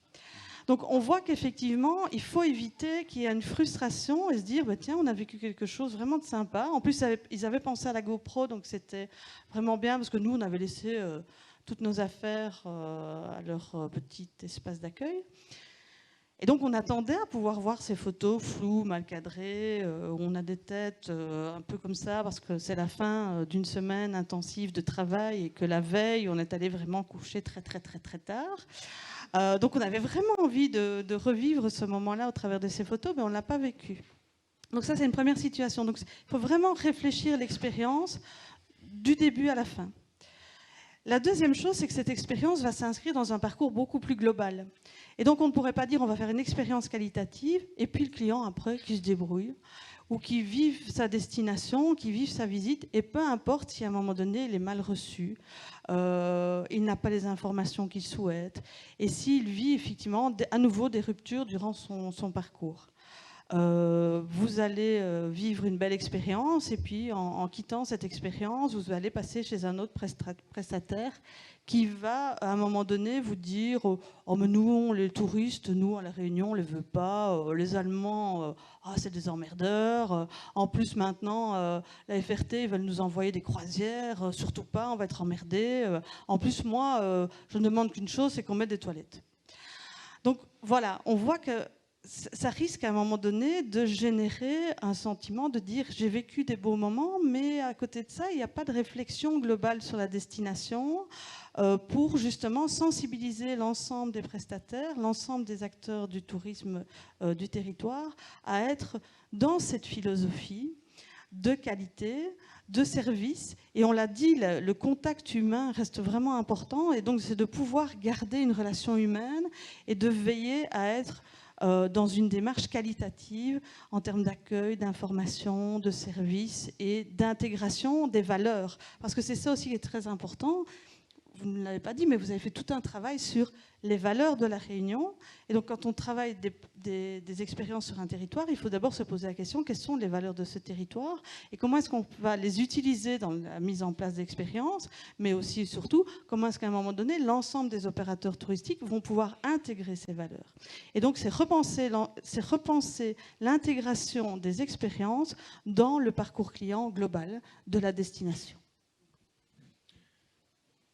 Donc on voit qu'effectivement, il faut éviter qu'il y ait une frustration et se dire, bah, tiens, on a vécu quelque chose vraiment de sympa. En plus, ils avaient pensé à la GoPro, donc c'était vraiment bien, parce que nous, on avait laissé toutes nos affaires à leur petit espace d'accueil. Et donc on attendait à pouvoir voir ces photos floues, mal cadrées, où on a des têtes un peu comme ça, parce que c'est la fin d'une semaine intensive de travail et que la veille, on est allé vraiment coucher très tard. Donc on avait vraiment envie de revivre ce moment-là au travers de ces photos, mais on ne l'a pas vécu. Donc ça, c'est une première situation. Donc il faut vraiment réfléchir l'expérience du début à la fin. La deuxième chose, c'est que cette expérience va s'inscrire dans un parcours beaucoup plus global. Et donc on ne pourrait pas dire on va faire une expérience qualitative et puis le client après qui se débrouille ou qui vive sa destination, qui vive sa visite, et peu importe si à un moment donné il est mal reçu, il n'a pas les informations qu'il souhaite, et s'il vit effectivement à nouveau des ruptures durant son parcours. vous allez vivre une belle expérience et puis en quittant cette expérience, vous allez passer chez un autre prestataire qui va à un moment donné vous dire oh mais nous les touristes, nous à La Réunion on les veut pas, les Allemands c'est des emmerdeurs, en plus maintenant la FRT ils veulent nous envoyer des croisières, surtout pas, on va être emmerdés, en plus moi je ne demande qu'une chose, c'est qu'on mette des toilettes. Donc voilà, on voit que ça risque à un moment donné de générer un sentiment de dire j'ai vécu des beaux moments, mais à côté de ça, il n'y a pas de réflexion globale sur la destination pour justement sensibiliser l'ensemble des prestataires, l'ensemble des acteurs du tourisme du territoire à être dans cette philosophie de qualité, de service. Et on l'a dit, le contact humain reste vraiment important. Et donc, c'est de pouvoir garder une relation humaine et de veiller à être dans une démarche qualitative en termes d'accueil, d'information, de service et d'intégration des valeurs. Parce que c'est ça aussi qui est très important. Vous ne l'avez pas dit, mais vous avez fait tout un travail sur les valeurs de la Réunion. Et donc, quand on travaille des expériences sur un territoire, il faut d'abord se poser la question, quelles sont les valeurs de ce territoire et comment est-ce qu'on va les utiliser dans la mise en place d'expériences, mais aussi, surtout, comment est-ce qu'à un moment donné, l'ensemble des opérateurs touristiques vont pouvoir intégrer ces valeurs. Et donc, c'est repenser l'intégration des expériences dans le parcours client global de la destination.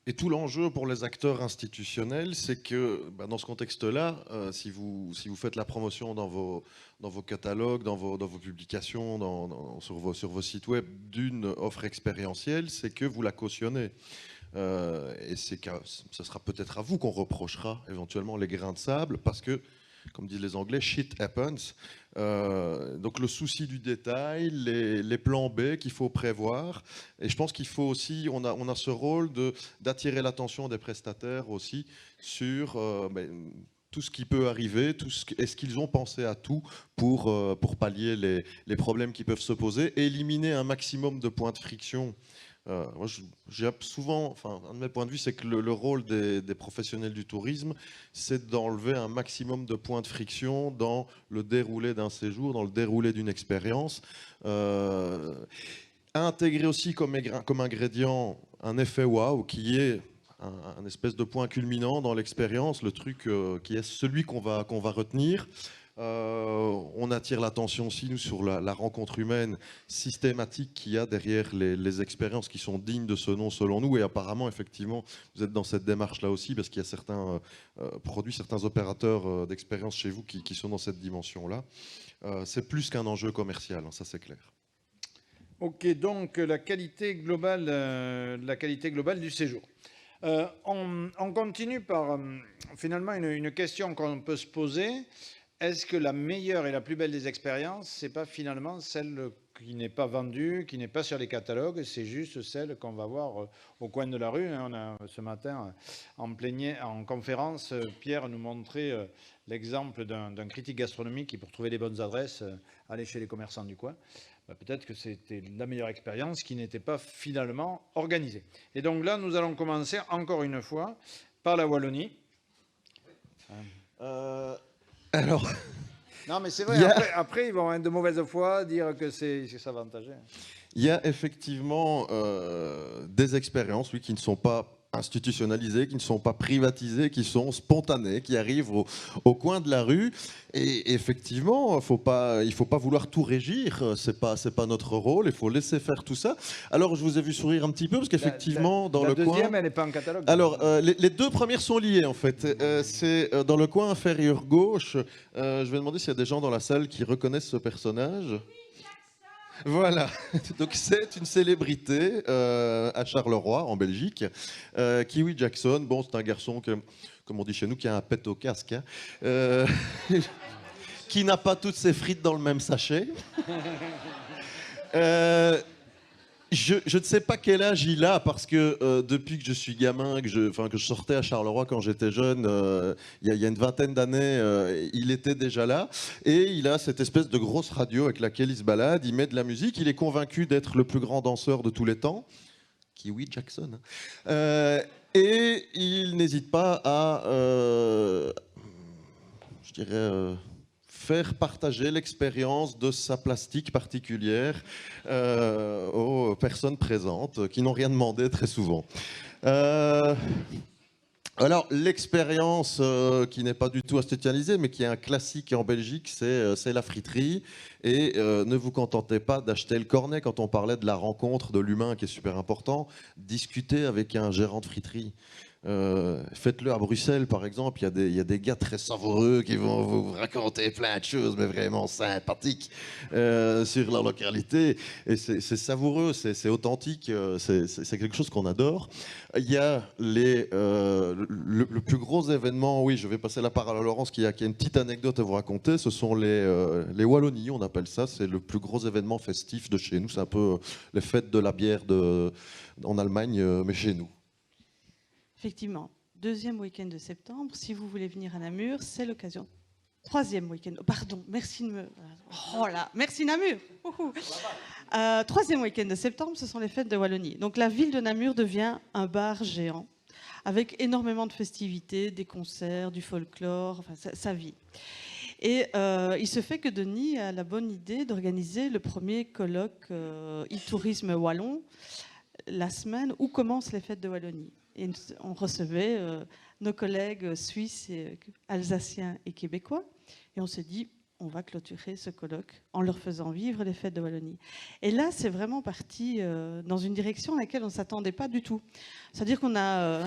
Et tout l'enjeu pour les acteurs institutionnels, c'est que dans ce contexte-là, si vous faites la promotion dans vos catalogues, dans vos publications, sur vos sites web d'une offre expérientielle, c'est que vous la cautionnez. Et ce sera peut-être à vous qu'on reprochera éventuellement les grains de sable, parce que, comme disent les Anglais, shit happens. Donc le souci du détail, les plans B qu'il faut prévoir. Et je pense qu'il faut aussi, on a ce rôle d'attirer l'attention des prestataires aussi sur tout ce qui peut arriver, est-ce qu'ils ont pensé à tout pour pallier les problèmes qui peuvent se poser et éliminer un maximum de points de friction. Moi, j'ai souvent, un de mes points de vue, c'est que le rôle des professionnels du tourisme, c'est d'enlever un maximum de points de friction dans le déroulé d'un séjour, dans le déroulé d'une expérience. Intégrer aussi comme ingrédient un effet wow, qui est un espèce de point culminant dans l'expérience, le truc qui est celui qu'on va retenir. On attire l'attention aussi, nous, sur la rencontre humaine systématique qu'il y a derrière les expériences qui sont dignes de ce nom, selon nous. Et apparemment, effectivement, vous êtes dans cette démarche-là aussi, parce qu'il y a certains produits, certains opérateurs d'expérience chez vous qui sont dans cette dimension-là. C'est plus qu'un enjeu commercial, ça c'est clair. Ok, donc la qualité globale du séjour. On continue par finalement une question qu'on peut se poser. Est-ce que la meilleure et la plus belle des expériences, c'est pas finalement celle qui n'est pas vendue, qui n'est pas sur les catalogues, c'est juste celle qu'on va voir au coin de la rue. On a, ce matin, en conférence, Pierre nous montrait l'exemple d'un critique gastronomique qui, pour trouver les bonnes adresses, allait chez les commerçants du coin. Peut-être que c'était la meilleure expérience qui n'était pas finalement organisée. Et donc là, nous allons commencer encore une fois par la Wallonie. Alors, non, mais c'est vrai, après, ils vont être de mauvaise foi, dire que c'est avantageux. Il y a effectivement des expériences, oui, qui ne sont pas institutionnalisées, qui ne sont pas privatisées, qui sont spontanées, qui arrivent au coin de la rue. Et effectivement, il ne faut pas vouloir tout régir, c'est pas notre rôle, il faut laisser faire tout ça. Alors, je vous ai vu sourire un petit peu, parce qu'effectivement, dans le coin... La deuxième, elle n'est pas en catalogue. Alors, les deux premières sont liées, en fait. C'est dans le coin inférieur gauche. Je vais demander s'il y a des gens dans la salle qui reconnaissent ce personnage. Voilà, donc c'est une célébrité à Charleroi, en Belgique. Kiwi Jackson, bon, c'est un garçon que, comme on dit chez nous, qui a un pet au casque, hein, qui n'a pas toutes ses frites dans le même sachet. Je ne sais pas quel âge il a, parce que depuis que je suis gamin, que je sortais à Charleroi quand j'étais jeune, il y a une vingtaine d'années, il était déjà là. Et il a cette espèce de grosse radio avec laquelle il se balade, il met de la musique, il est convaincu d'être le plus grand danseur de tous les temps. Kiwi Jackson. Et il n'hésite pas à, je dirais... faire partager l'expérience de sa plastique particulière aux personnes présentes qui n'ont rien demandé très souvent. Alors, l'expérience qui n'est pas du tout institutionnalisée, mais qui est un classique en Belgique, c'est la friterie. Et ne vous contentez pas d'acheter le cornet. Quand on parlait de la rencontre de l'humain, qui est super important, discutez avec un gérant de friterie. Faites-le à Bruxelles, par exemple. Il y a des gars très savoureux qui vont vous raconter plein de choses, mais vraiment sympathiques sur la localité. Et c'est savoureux, c'est authentique, c'est quelque chose qu'on adore. Il y a le plus gros événement, oui, je vais passer la parole à Laurence, qui a une petite anecdote à vous raconter. Ce sont les Wallonies, on appelle ça. C'est le plus gros événement festif de chez nous. C'est un peu les fêtes de la bière en Allemagne, mais chez nous. Effectivement, 2e week-end de septembre, si vous voulez venir à Namur, c'est l'occasion. 3e week-end, pardon, merci de me... Oh là, merci Namur. 3e week-end de septembre, ce sont les fêtes de Wallonie. Donc la ville de Namur devient un bar géant, avec énormément de festivités, des concerts, du folklore, enfin ça vit. Et il se fait que Denis a la bonne idée d'organiser le premier colloque e-tourisme wallon, la semaine où commencent les fêtes de Wallonie. Et on recevait nos collègues suisses, alsaciens et québécois. Et on s'est dit, on va clôturer ce colloque en leur faisant vivre les fêtes de Wallonie. Et là, c'est vraiment parti dans une direction à laquelle on ne s'attendait pas du tout. C'est-à-dire qu'on a,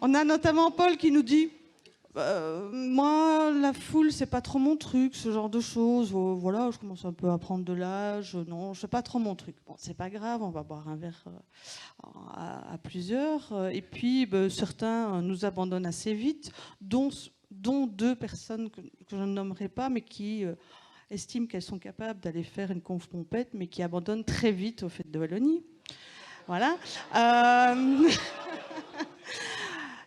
on a notamment Paul qui nous dit, moi, la foule, c'est pas trop mon truc, ce genre de choses. Voilà, je commence un peu à prendre de l'âge. Non, c'est pas trop mon truc. Bon, c'est pas grave, on va boire un verre à plusieurs. Et puis, certains nous abandonnent assez vite, dont 2 personnes que je ne nommerai pas, mais qui estiment qu'elles sont capables d'aller faire une conf pompette, mais qui abandonnent très vite aux fêtes de Wallonie. Voilà.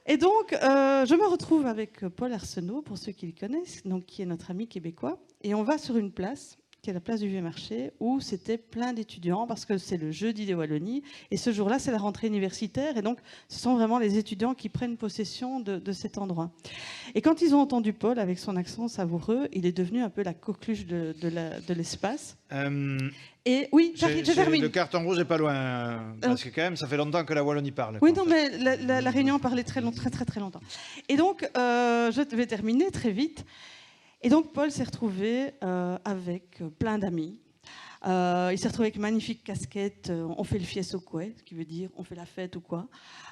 Et donc, je me retrouve avec Paul Arsenault, pour ceux qui le connaissent, donc, qui est notre ami québécois. Et on va sur une place, qui est la place du Vieux-Marché, où c'était plein d'étudiants, parce que c'est le jeudi des Wallonies. Et ce jour-là, c'est la rentrée universitaire. Et donc, ce sont vraiment les étudiants qui prennent possession de cet endroit. Et quand ils ont entendu Paul, avec son accent savoureux, il est devenu un peu la coqueluche de l'espace. Et oui, je termine. Le carton rouge n'est pas loin, parce que quand même, ça fait longtemps que la Wallonie parle. Oui, non, mais la réunion parlait très longtemps. Et donc, je vais terminer très vite. Et donc, Paul s'est retrouvé avec plein d'amis. Il s'est retrouvé avec une magnifique casquette. On fait le fies au couet, ce qui veut dire on fait la fête ou quoi.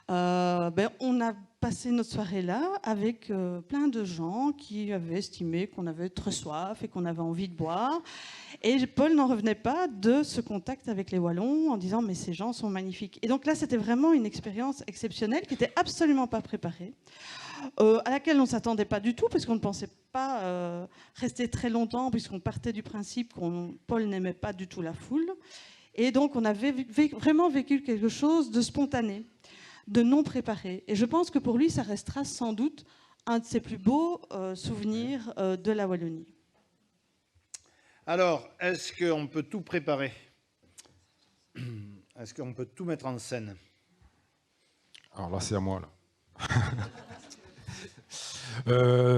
On a passé notre soirée là avec plein de gens qui avaient estimé qu'on avait très soif et qu'on avait envie de boire. Et Paul n'en revenait pas de ce contact avec les Wallons en disant mais ces gens sont magnifiques. Et donc là, c'était vraiment une expérience exceptionnelle qui n'était absolument pas préparée. À laquelle on ne s'attendait pas du tout, parce qu'on ne pensait pas rester très longtemps, puisqu'on partait du principe que Paul n'aimait pas du tout la foule. Et donc, on avait vraiment vécu quelque chose de spontané, de non préparé. Et je pense que pour lui, ça restera sans doute un de ses plus beaux souvenirs de la Wallonie. Alors, est-ce qu'on peut tout préparer? Est-ce qu'on peut tout mettre en scène? Alors là, c'est à moi, là.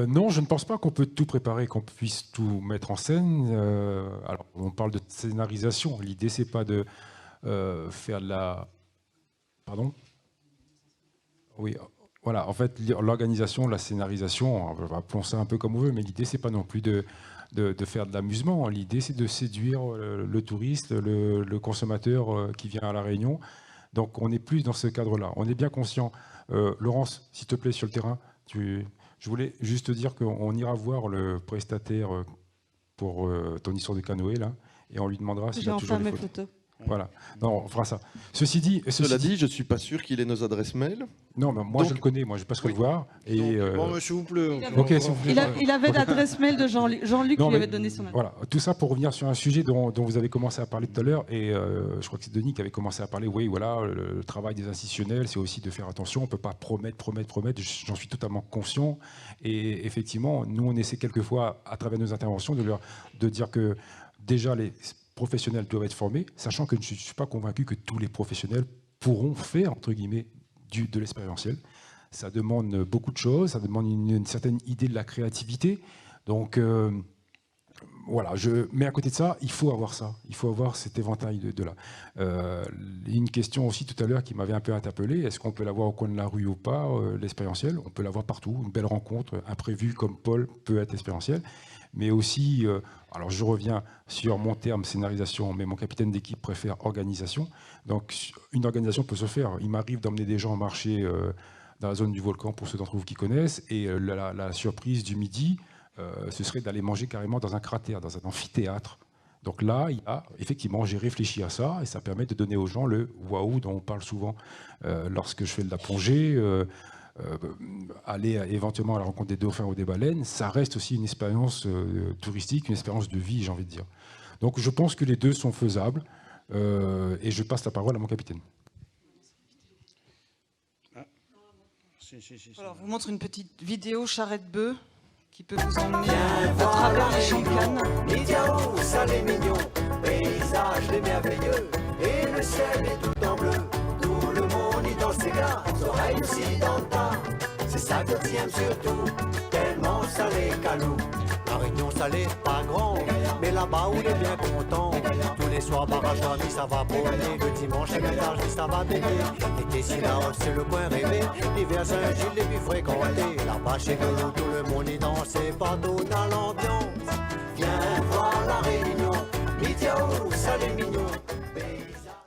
Non, je ne pense pas qu'on peut tout préparer, qu'on puisse tout mettre en scène. Alors, on parle de scénarisation. L'idée, c'est pas de faire de la... Pardon? Oui, voilà. En fait, l'organisation, la scénarisation, on va appelons ça un peu comme on veut, mais l'idée, c'est pas non plus de faire de l'amusement. L'idée, c'est de séduire le touriste, le consommateur qui vient à La Réunion. Donc, on est plus dans ce cadre-là. On est bien conscient. Laurence, s'il te plaît, sur le terrain, je voulais juste te dire qu'on ira voir le prestataire pour ton histoire de canoë, là, et on lui demandera s'il a toujours les photos. Voilà, non, on fera ça. Ceci dit, je ne suis pas sûr qu'il ait nos adresses mail. Non, mais moi, je le connais, moi je passe le voir. Et bon, s'il vous plaît. Il avait l'adresse mail de Jean-Luc qui lui avait donné son adresse. Voilà, tout ça pour revenir sur un sujet dont vous avez commencé à parler tout à l'heure, et je crois que c'est Denis qui avait commencé à parler. Oui, voilà, le travail des institutionnels, c'est aussi de faire attention. On ne peut pas promettre. J'en suis totalement conscient. Et effectivement, nous, on essaie quelquefois, à travers nos interventions, de dire que déjà les professionnels doivent être formés, sachant que je ne suis pas convaincu que tous les professionnels pourront faire, entre guillemets, de l'expérientiel. Ça demande beaucoup de choses, ça demande une certaine idée de la créativité, Donc voilà, mais à côté de ça, il faut avoir ça, il faut avoir cet éventail de là. Une question aussi tout à l'heure qui m'avait un peu interpellé, est-ce qu'on peut l'avoir au coin de la rue ou pas, l'expérientiel? On peut l'avoir partout, une belle rencontre, imprévue comme Paul peut être expérientiel, mais aussi, alors je reviens sur mon terme scénarisation, mais mon capitaine d'équipe préfère organisation. Donc une organisation peut se faire, il m'arrive d'emmener des gens marcher dans la zone du volcan, pour ceux d'entre vous qui connaissent, et la surprise du midi, ce serait d'aller manger carrément dans un cratère, dans un amphithéâtre. Donc là, effectivement, j'ai réfléchi à ça et ça permet de donner aux gens le waouh dont on parle souvent lorsque je fais de la plongée, aller éventuellement à la rencontre des dauphins ou des baleines. Ça reste aussi une expérience touristique, une expérience de vie, j'ai envie de dire. Donc je pense que les deux sont faisables et je passe la parole à mon capitaine. Alors, je vous montre une petite vidéo charrette-bœuf qui peut vous emmener à travers les Champagne. Midiao, salé mignon, paysage les merveilleux, et le ciel est tout en bleu. Tout le monde y danse ses gars, oreilles aussi dans le tas. C'est ça que j'aime surtout, tellement salé calou. La Réunion salée, pas grand, mais là-bas où il est bien content. Tous les soirs, barrage d'amis, ça va brûler. Le dimanche, à l'étage, ça va baigner. L'été, si la haute, c'est le coin rêvé. L'hiver, Saint-Gilles, les plus fréquentés. Là-bas, chez nous, tout le monde y danse. Et partout dans l'ambiance. Viens voir la Réunion. Midiao, salé mignon.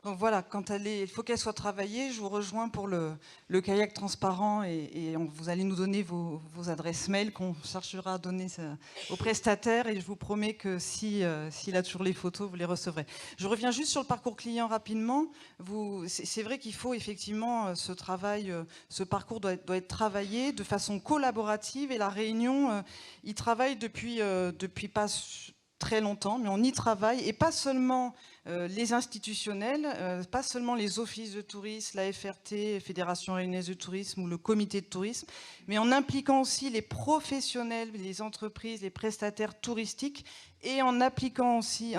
Donc voilà, quand il faut qu'elle soit travaillée, je vous rejoins pour le kayak transparent et vous allez nous donner vos adresses mail qu'on cherchera à donner aux prestataires et je vous promets que s'il a toujours les photos, vous les recevrez. Je reviens juste sur le parcours client rapidement. C'est vrai qu'il faut effectivement ce parcours doit être travaillé de façon collaborative et la Réunion y travaille depuis pas très longtemps, mais on y travaille et pas seulement les institutionnels, pas seulement les offices de tourisme, la FRT, Fédération Réunionnaise de Tourisme ou le comité de tourisme, mais en impliquant aussi les professionnels, les entreprises, les prestataires touristiques et en impliquant aussi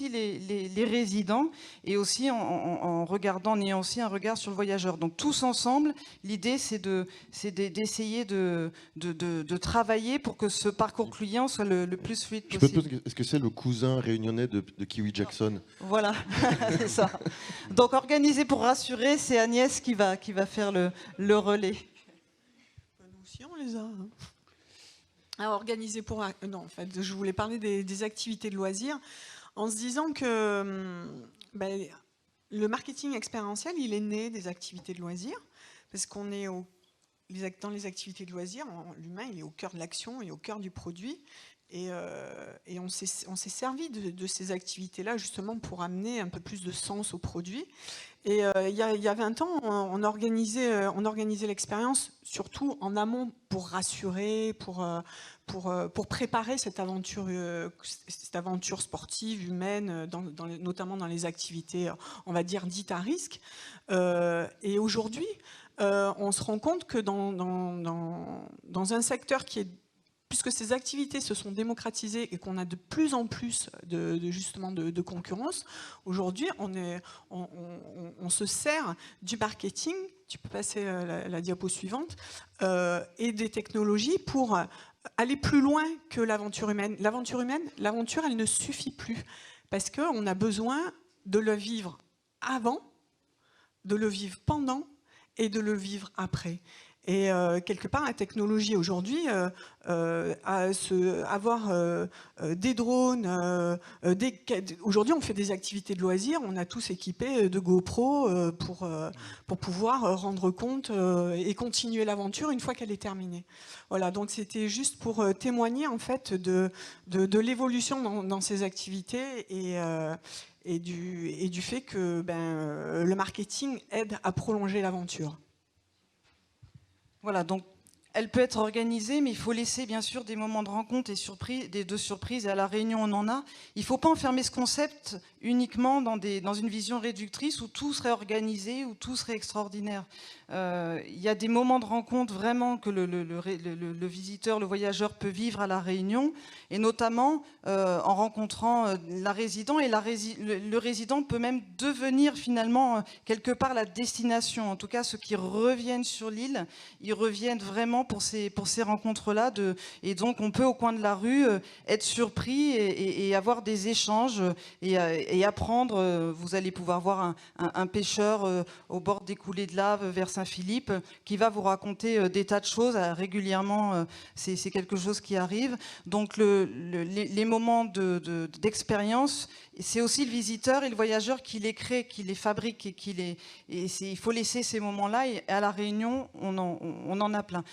les résidents et aussi en ayant aussi un regard sur le voyageur. Donc tous ensemble, l'idée c'est d'essayer de travailler pour que ce parcours client soit le plus fluide possible. Est-ce que c'est le cousin réunionnais de Kiwi Jackson? Voilà, c'est ça. Donc organisé pour rassurer, c'est Agnès qui va faire le relais. Nous aussi, on les a. Hein. Alors, organisé pour... Non, en fait, je voulais parler des activités de loisirs en se disant que le marketing expérientiel, il est né des activités de loisirs parce qu'on est dans les activités de loisirs, l'humain, il est au cœur de l'action et au cœur du produit. Et on s'est servi de ces activités-là justement pour amener un peu plus de sens au produit. Et il y a 20 ans, on organisait l'expérience surtout en amont pour rassurer, pour préparer cette aventure sportive, humaine, notamment dans les activités, on va dire, dites à risque. Et aujourd'hui, on se rend compte que dans un secteur puisque ces activités se sont démocratisées et qu'on a de plus en plus de concurrence, aujourd'hui, on se sert du marketing, tu peux passer la diapo suivante, et des technologies pour aller plus loin que l'aventure humaine. L'aventure, elle ne suffit plus, parce qu'on a besoin de le vivre avant, de le vivre pendant et de le vivre après. Et quelque part, la technologie aujourd'hui, avoir des drones, aujourd'hui on fait des activités de loisirs, on a tous équipé de GoPro pour pouvoir rendre compte et continuer l'aventure une fois qu'elle est terminée. Voilà, donc c'était juste pour témoigner en fait de l'évolution dans ces activités et du fait que le marketing aide à prolonger l'aventure. Voilà, donc elle peut être organisée, mais il faut laisser bien sûr des moments de rencontre et de surprise. Et à La Réunion, on en a. Il ne faut pas enfermer ce concept uniquement dans une vision réductrice où tout serait organisé, où tout serait extraordinaire. Il y a des moments de rencontre vraiment que le visiteur, le voyageur peut vivre à La Réunion, et notamment en rencontrant la résidente, et le résident peut même devenir finalement quelque part la destination. En tout cas, ceux qui reviennent sur l'île, ils reviennent vraiment pour ces rencontres-là. Et donc, on peut, au coin de la rue, être surpris et avoir des échanges et apprendre. Vous allez pouvoir voir un pêcheur au bord des coulées de lave vers Saint-Philippe qui va vous raconter des tas de choses. Régulièrement, c'est quelque chose qui arrive. Donc, les moments d'expérience, c'est aussi le visiteur et le voyageur qui les crée, qui les fabrique et il faut laisser ces moments-là. Et à La Réunion, on en a plein.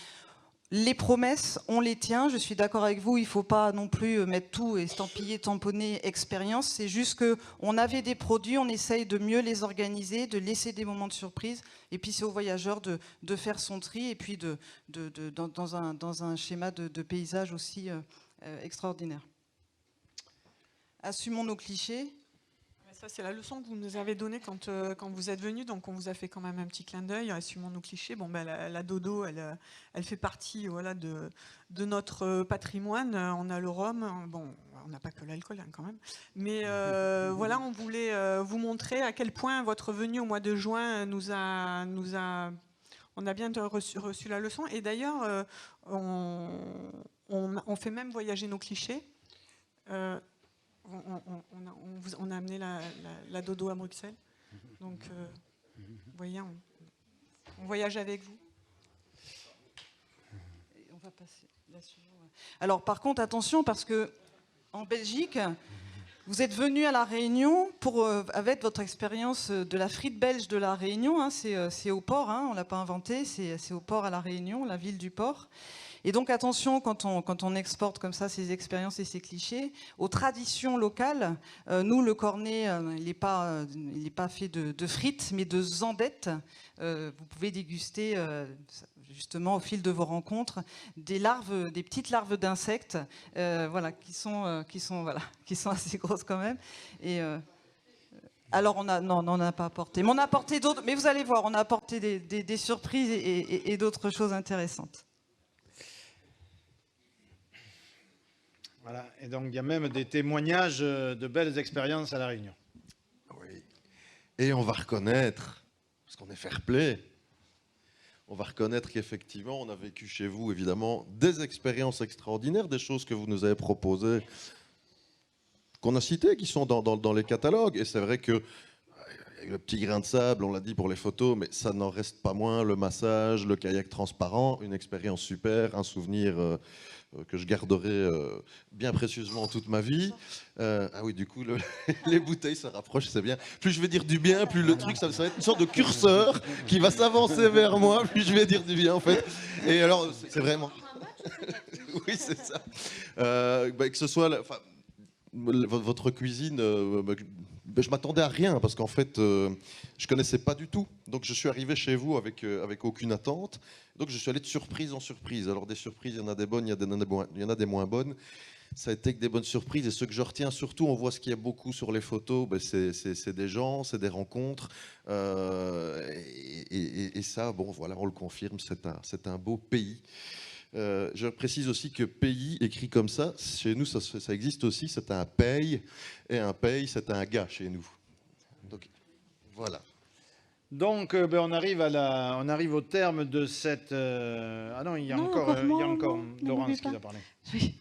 Les promesses, on les tient. Je suis d'accord avec vous. Il ne faut pas non plus mettre tout estampiller, tamponner expérience. C'est juste qu'on avait des produits, on essaye de mieux les organiser, de laisser des moments de surprise. Et puis c'est au voyageur de faire son tri et puis dans un schéma de paysage aussi extraordinaire. Assumons nos clichés. Ça, c'est la leçon que vous nous avez donnée quand vous êtes venus. Donc, on vous a fait quand même un petit clin d'œil. Assumons nos clichés. Bon, ben, la dodo, elle fait partie de notre patrimoine. On a le rhum. Bon, on n'a pas que l'alcool quand même. Mais voilà, on voulait vous montrer à quel point votre venue au mois de juin on a bien reçu la leçon. Et d'ailleurs, on fait même voyager nos clichés. On a amené la dodo à Bruxelles. Donc, vous voyez, on voyage avec vous. On va passer là-dessus. Alors, par contre, attention, parce que en Belgique, vous êtes venu à La Réunion avec votre expérience de la frite belge de La Réunion. Hein, c'est au port, hein, on ne l'a pas inventé, c'est au port à La Réunion, la ville du port. Et donc attention, quand on exporte comme ça ces expériences et ces clichés, aux traditions locales, nous, le cornet, il n'est pas fait de frites, mais de zandettes. Vous pouvez déguster, justement, au fil de vos rencontres, des petites larves d'insectes, voilà, qui sont assez grosses quand même. Et alors, on n'en a pas apporté. Mais on a apporté d'autres, mais vous allez voir, on a apporté des surprises et d'autres choses intéressantes. Voilà. Et donc, il y a même des témoignages de belles expériences à La Réunion. Oui. Et on va reconnaître, parce qu'on est fair-play, on va reconnaître qu'effectivement, on a vécu chez vous, évidemment, des expériences extraordinaires, des choses que vous nous avez proposées, qu'on a citées, qui sont dans les catalogues. Et c'est vrai que le petit grain de sable, on l'a dit pour les photos, mais ça n'en reste pas moins. Le massage, le kayak transparent, une expérience super, un souvenir que je garderai bien précieusement toute ma vie. Ah oui, du coup, les bouteilles se rapprochent, c'est bien. Plus je vais dire du bien, plus le truc, ça va être une sorte de curseur qui va s'avancer vers moi, plus je vais dire du bien, en fait. Et alors, c'est vraiment... Oui, c'est ça. Que ce soit... votre cuisine... je m'attendais à rien parce qu'en fait, je connaissais pas du tout. Donc, je suis arrivé chez vous avec aucune attente. Donc, je suis allé de surprise en surprise. Alors, des surprises, il y en a des bonnes, il y en a des moins bonnes. Ça a été que des bonnes surprises. Et ce que je retiens surtout, on voit ce qu'il y a beaucoup sur les photos, c'est des gens, c'est des rencontres. Et ça, bon, voilà, on le confirme, c'est un beau pays. Je précise aussi que pays écrit comme ça, chez nous ça existe aussi, c'est un paye, et un paye c'est un gars chez nous. Donc voilà. Donc on arrive au terme de cette... Ah non, il y a encore Laurence qui a parlé. Oui.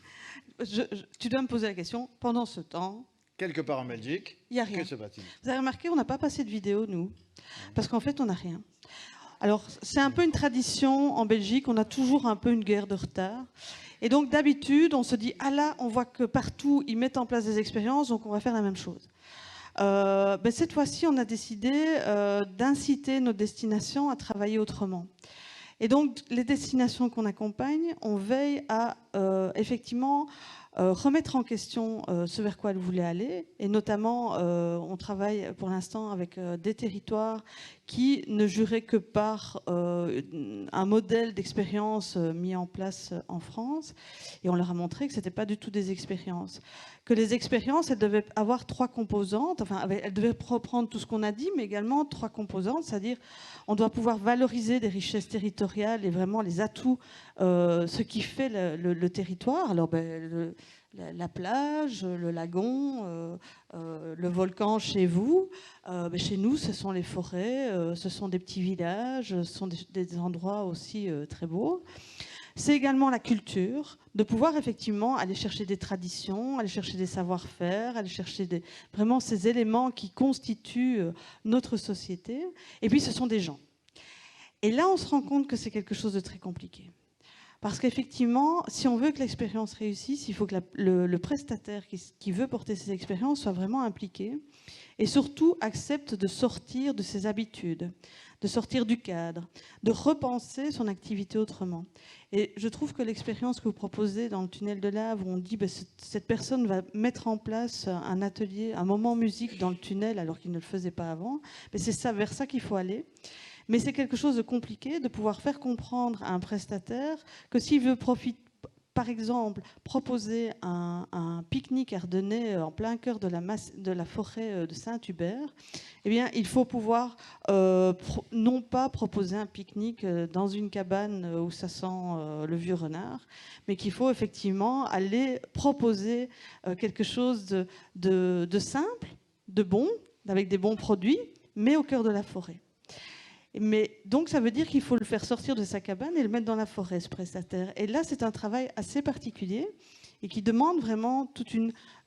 Tu dois me poser la question, pendant ce temps... Quelque part en Belgique, il n'y a rien. Que se passe-t-il? Vous avez remarqué, on n'a pas passé de vidéo, nous, parce qu'en fait, on n'a rien. Alors, c'est un peu une tradition en Belgique, on a toujours un peu une guerre de retard. Et donc, d'habitude, on se dit, ah là, on voit que partout, ils mettent en place des expériences, donc on va faire la même chose. Cette fois-ci, on a décidé d'inciter nos destinations à travailler autrement. Et donc, les destinations qu'on accompagne, on veille à, effectivement, remettre en question ce vers quoi elles voulaient aller. Et notamment, on travaille pour l'instant avec des territoires qui ne juraient que par un modèle d'expérience mis en place en France. Et on leur a montré que ce n'était pas du tout des expériences. Que les expériences, elles devaient avoir trois composantes. Enfin, elles devaient reprendre tout ce qu'on a dit, mais également trois composantes. C'est-à-dire, on doit pouvoir valoriser des richesses territoriales et vraiment les atouts, ce qui fait le territoire. Alors, la plage, le lagon, le volcan chez vous. Chez nous, ce sont les forêts, ce sont des petits villages, ce sont des endroits aussi très beaux. C'est également la culture, de pouvoir effectivement aller chercher des traditions, aller chercher des savoir-faire, aller chercher vraiment ces éléments qui constituent notre société. Et puis ce sont des gens. Et là, on se rend compte que c'est quelque chose de très compliqué. Parce qu'effectivement, si on veut que l'expérience réussisse, il faut que le prestataire qui veut porter ces expériences soit vraiment impliqué et surtout accepte de sortir de ses habitudes, de sortir du cadre, de repenser son activité autrement. Et je trouve que l'expérience que vous proposez dans le tunnel de lave, où on dit cette personne va mettre en place un atelier, un moment musique dans le tunnel alors qu'il ne le faisait pas avant, c'est ça, vers ça qu'il faut aller. Mais c'est quelque chose de compliqué de pouvoir faire comprendre à un prestataire que s'il veut par exemple, proposer un pique-nique ardennais en plein cœur de la forêt de Saint-Hubert, eh bien, il faut pouvoir non pas proposer un pique-nique dans une cabane où ça sent le vieux renard, mais qu'il faut effectivement aller proposer quelque chose de simple, de bon, avec des bons produits, mais au cœur de la forêt. Mais donc, ça veut dire qu'il faut le faire sortir de sa cabane et le mettre dans la forêt, ce prestataire. Et là, c'est un travail assez particulier et qui demande vraiment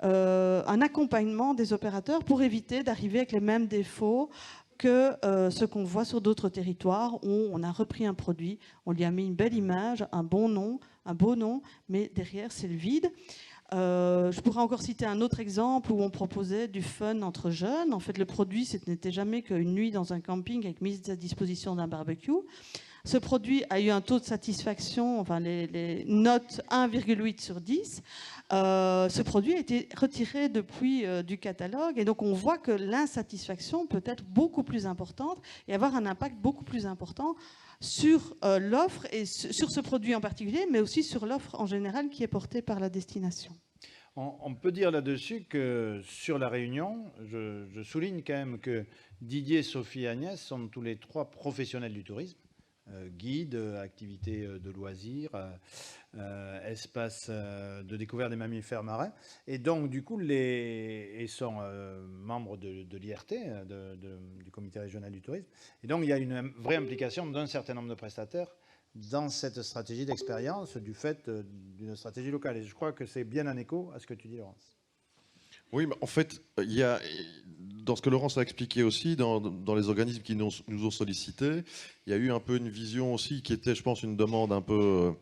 un accompagnement des opérateurs pour éviter d'arriver avec les mêmes défauts que ce qu'on voit sur d'autres territoires où on a repris un produit, on lui a mis une belle image, un bon nom, un beau nom, mais derrière, c'est le vide. Je pourrais encore citer un autre exemple où on proposait du fun entre jeunes. En fait, le produit, ce n'était jamais qu'une nuit dans un camping avec mise à disposition d'un barbecue. Ce produit a eu un taux de satisfaction, enfin les notes 1,8 sur 10. Ce produit a été retiré depuis du catalogue et donc on voit que l'insatisfaction peut être beaucoup plus importante et avoir un impact beaucoup plus important sur l'offre et sur ce produit en particulier, mais aussi sur l'offre en général qui est portée par la destination. On peut dire là-dessus que sur la Réunion, je souligne quand même que Didier, Sophie et Agnès sont tous les trois professionnels du tourisme. Guides, activités de loisirs, espace de découverte des mammifères marins. Et donc, du coup, ils sont membres de l'IRT, du Comité régional du tourisme. Et donc, il y a une vraie implication d'un certain nombre de prestataires dans cette stratégie d'expérience du fait d'une stratégie locale. Et je crois que c'est bien en écho à ce que tu dis, Laurence. Oui, mais en fait, il y a, dans ce que Laurence a expliqué aussi, dans les organismes qui nous ont sollicités, il y a eu un peu une vision aussi qui était, je pense, une demande un peu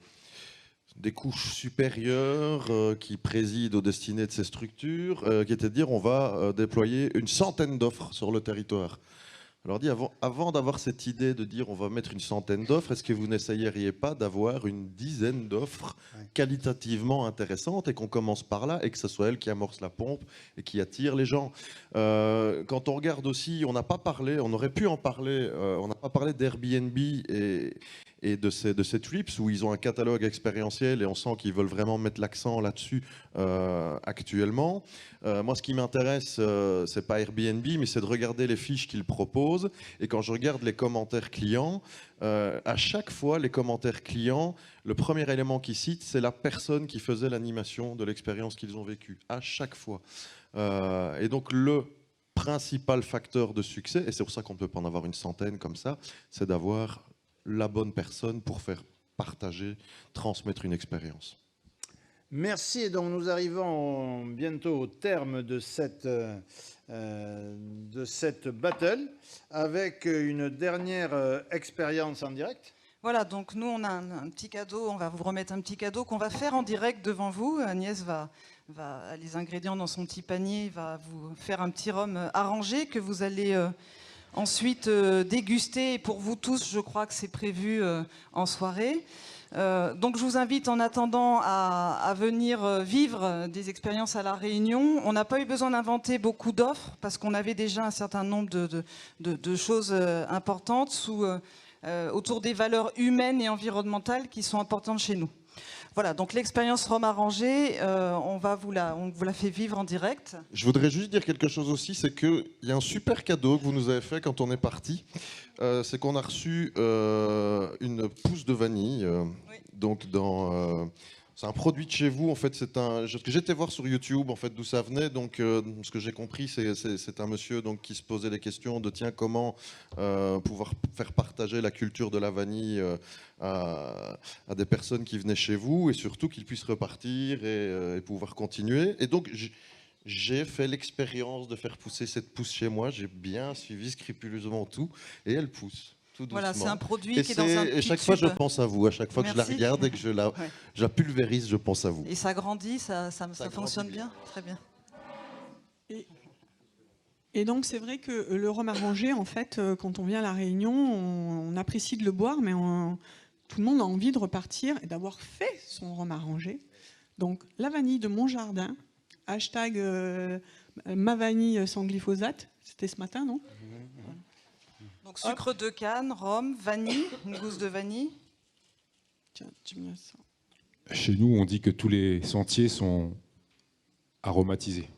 des couches supérieures qui président aux destinées de ces structures, qui était de dire on va déployer une centaine d'offres sur le territoire. Alors dit, avant d'avoir cette idée de dire on va mettre une centaine d'offres, est-ce que vous n'essayeriez pas d'avoir une dizaine d'offres qualitativement intéressantes et qu'on commence par là et que ce soit elle qui amorce la pompe et qui attire les gens. Quand on regarde aussi, on n'a pas parlé, on aurait pu en parler, on n'a pas parlé d'Airbnb et de ces trips où ils ont un catalogue expérientiel et on sent qu'ils veulent vraiment mettre l'accent là-dessus actuellement. Moi, ce qui m'intéresse, c'est pas Airbnb, mais c'est de regarder les fiches qu'ils proposent. Et quand je regarde les commentaires clients, à chaque fois, les commentaires clients, le premier élément qu'ils citent, c'est la personne qui faisait l'animation de l'expérience qu'ils ont vécue. À chaque fois. Et donc, le principal facteur de succès, et c'est pour ça qu'on ne peut pas en avoir une centaine comme ça, c'est d'avoir la bonne personne pour faire partager, transmettre une expérience. Merci. Et donc nous arrivons bientôt au terme de cette battle avec une dernière expérience en direct. Voilà, donc nous on a un petit cadeau, on va vous remettre un petit cadeau qu'on va faire en direct devant vous. Agnès va les ingrédients dans son petit panier, va vous faire un petit rhum arrangé que vous allez ensuite déguster. Et pour vous tous, je crois que c'est prévu en soirée. Donc je vous invite en attendant à venir vivre des expériences à La Réunion. On n'a pas eu besoin d'inventer beaucoup d'offres parce qu'on avait déjà un certain nombre de choses importantes autour des valeurs humaines et environnementales qui sont importantes chez nous. Voilà, donc l'expérience Rhum arrangée, on vous la fait vivre en direct. Je voudrais juste dire quelque chose aussi, c'est qu'il y a un super cadeau que vous nous avez fait quand on est parti. C'est qu'on a reçu une pousse de vanille, oui. Donc dans C'est un produit de chez vous, en fait. J'étais voir sur YouTube, en fait, d'où ça venait. Donc, ce que j'ai compris, c'est un monsieur donc qui se posait les questions de tiens, comment pouvoir faire partager la culture de la vanille à des personnes qui venaient chez vous, et surtout qu'ils puissent repartir et pouvoir continuer. Et donc, j'ai fait l'expérience de faire pousser cette pousse chez moi. J'ai bien suivi scrupuleusement tout, et elle pousse. Voilà, c'est un produit et qui est dans un et petit chaque fois, je tube. pense à vous. À chaque fois que je la Merci. regarde et que je la pulvérise, je pense à vous. Et ça grandit, ça fonctionne grandit bien. Très bien. Et donc c'est vrai que le rhum arrangé, en fait, quand on vient à La Réunion, on apprécie de le boire, mais tout le monde a envie de repartir et d'avoir fait son rhum arrangé. Donc la vanille de mon jardin, hashtag ma vanille sans glyphosate, c'était ce matin, non? Donc sucre de canne, rhum, vanille, une gousse de vanille. Tiens, tu me laisses ça. Chez nous, on dit que tous les sentiers sont aromatisés.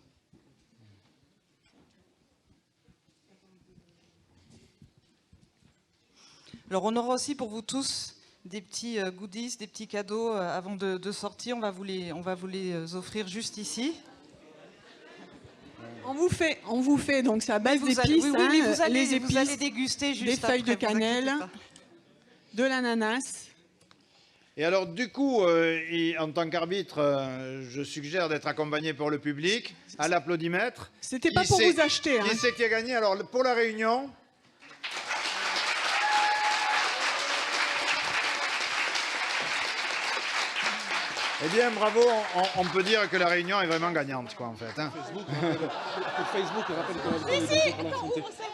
Alors on aura aussi pour vous tous des petits goodies, des petits cadeaux avant de sortir. On va vous les offrir juste ici. On vous fait donc c'est à base d'épices, mais vous les épices, vous allez déguster juste des feuilles de après, vous inquiétez cannelle, pas. de l'ananas. Et alors, du coup, en tant qu'arbitre, je suggère d'être accompagné pour le public, à l'applaudimètre. C'était pas pour vous acheter. Qui c'est qui a gagné? Alors, pour La Réunion... Eh bien, bravo, on peut dire que La Réunion est vraiment gagnante, quoi, en fait. Hein.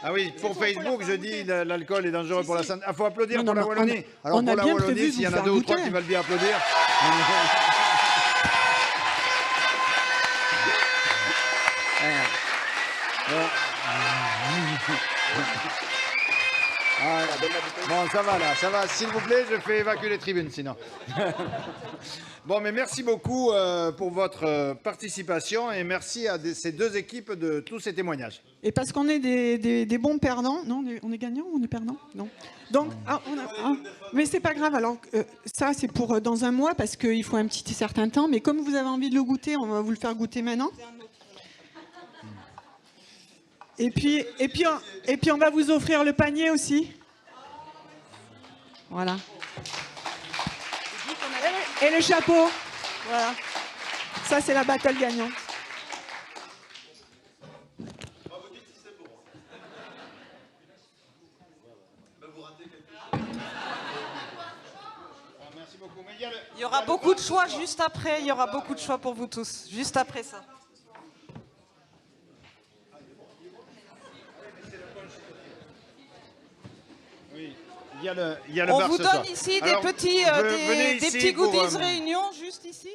Ah oui, pour Facebook, je dis l'alcool est dangereux pour la santé. Il faut applaudir pour la Wallonie. Alors, on pour a la bien Wallonie, prévu de s'il y en vous a faire deux ou trois goûter. qui veulent bien applaudir. Bon, ça va là, ça va. S'il vous plaît, je fais évacuer les tribunes sinon. Bon, mais merci beaucoup pour votre participation et merci à ces deux équipes de tous ces témoignages. Et parce qu'on est des bons perdants, non, on est gagnants ou on est perdants? Non. Donc, mais c'est pas grave. Alors, ça, c'est pour dans un mois parce qu'il faut un petit certain temps. Mais comme vous avez envie de le goûter, on va vous le faire goûter maintenant. Et puis, on va vous offrir le panier aussi. Voilà. Et le chapeau. Voilà. Ça, c'est la battle gagnante. Il y aura beaucoup de choix juste après. Il y aura beaucoup de choix pour vous tous, juste après ça. Il y a le On bar vous ce donne soir. ici Alors, des petits venez ici goodies pour, réunion, juste ici.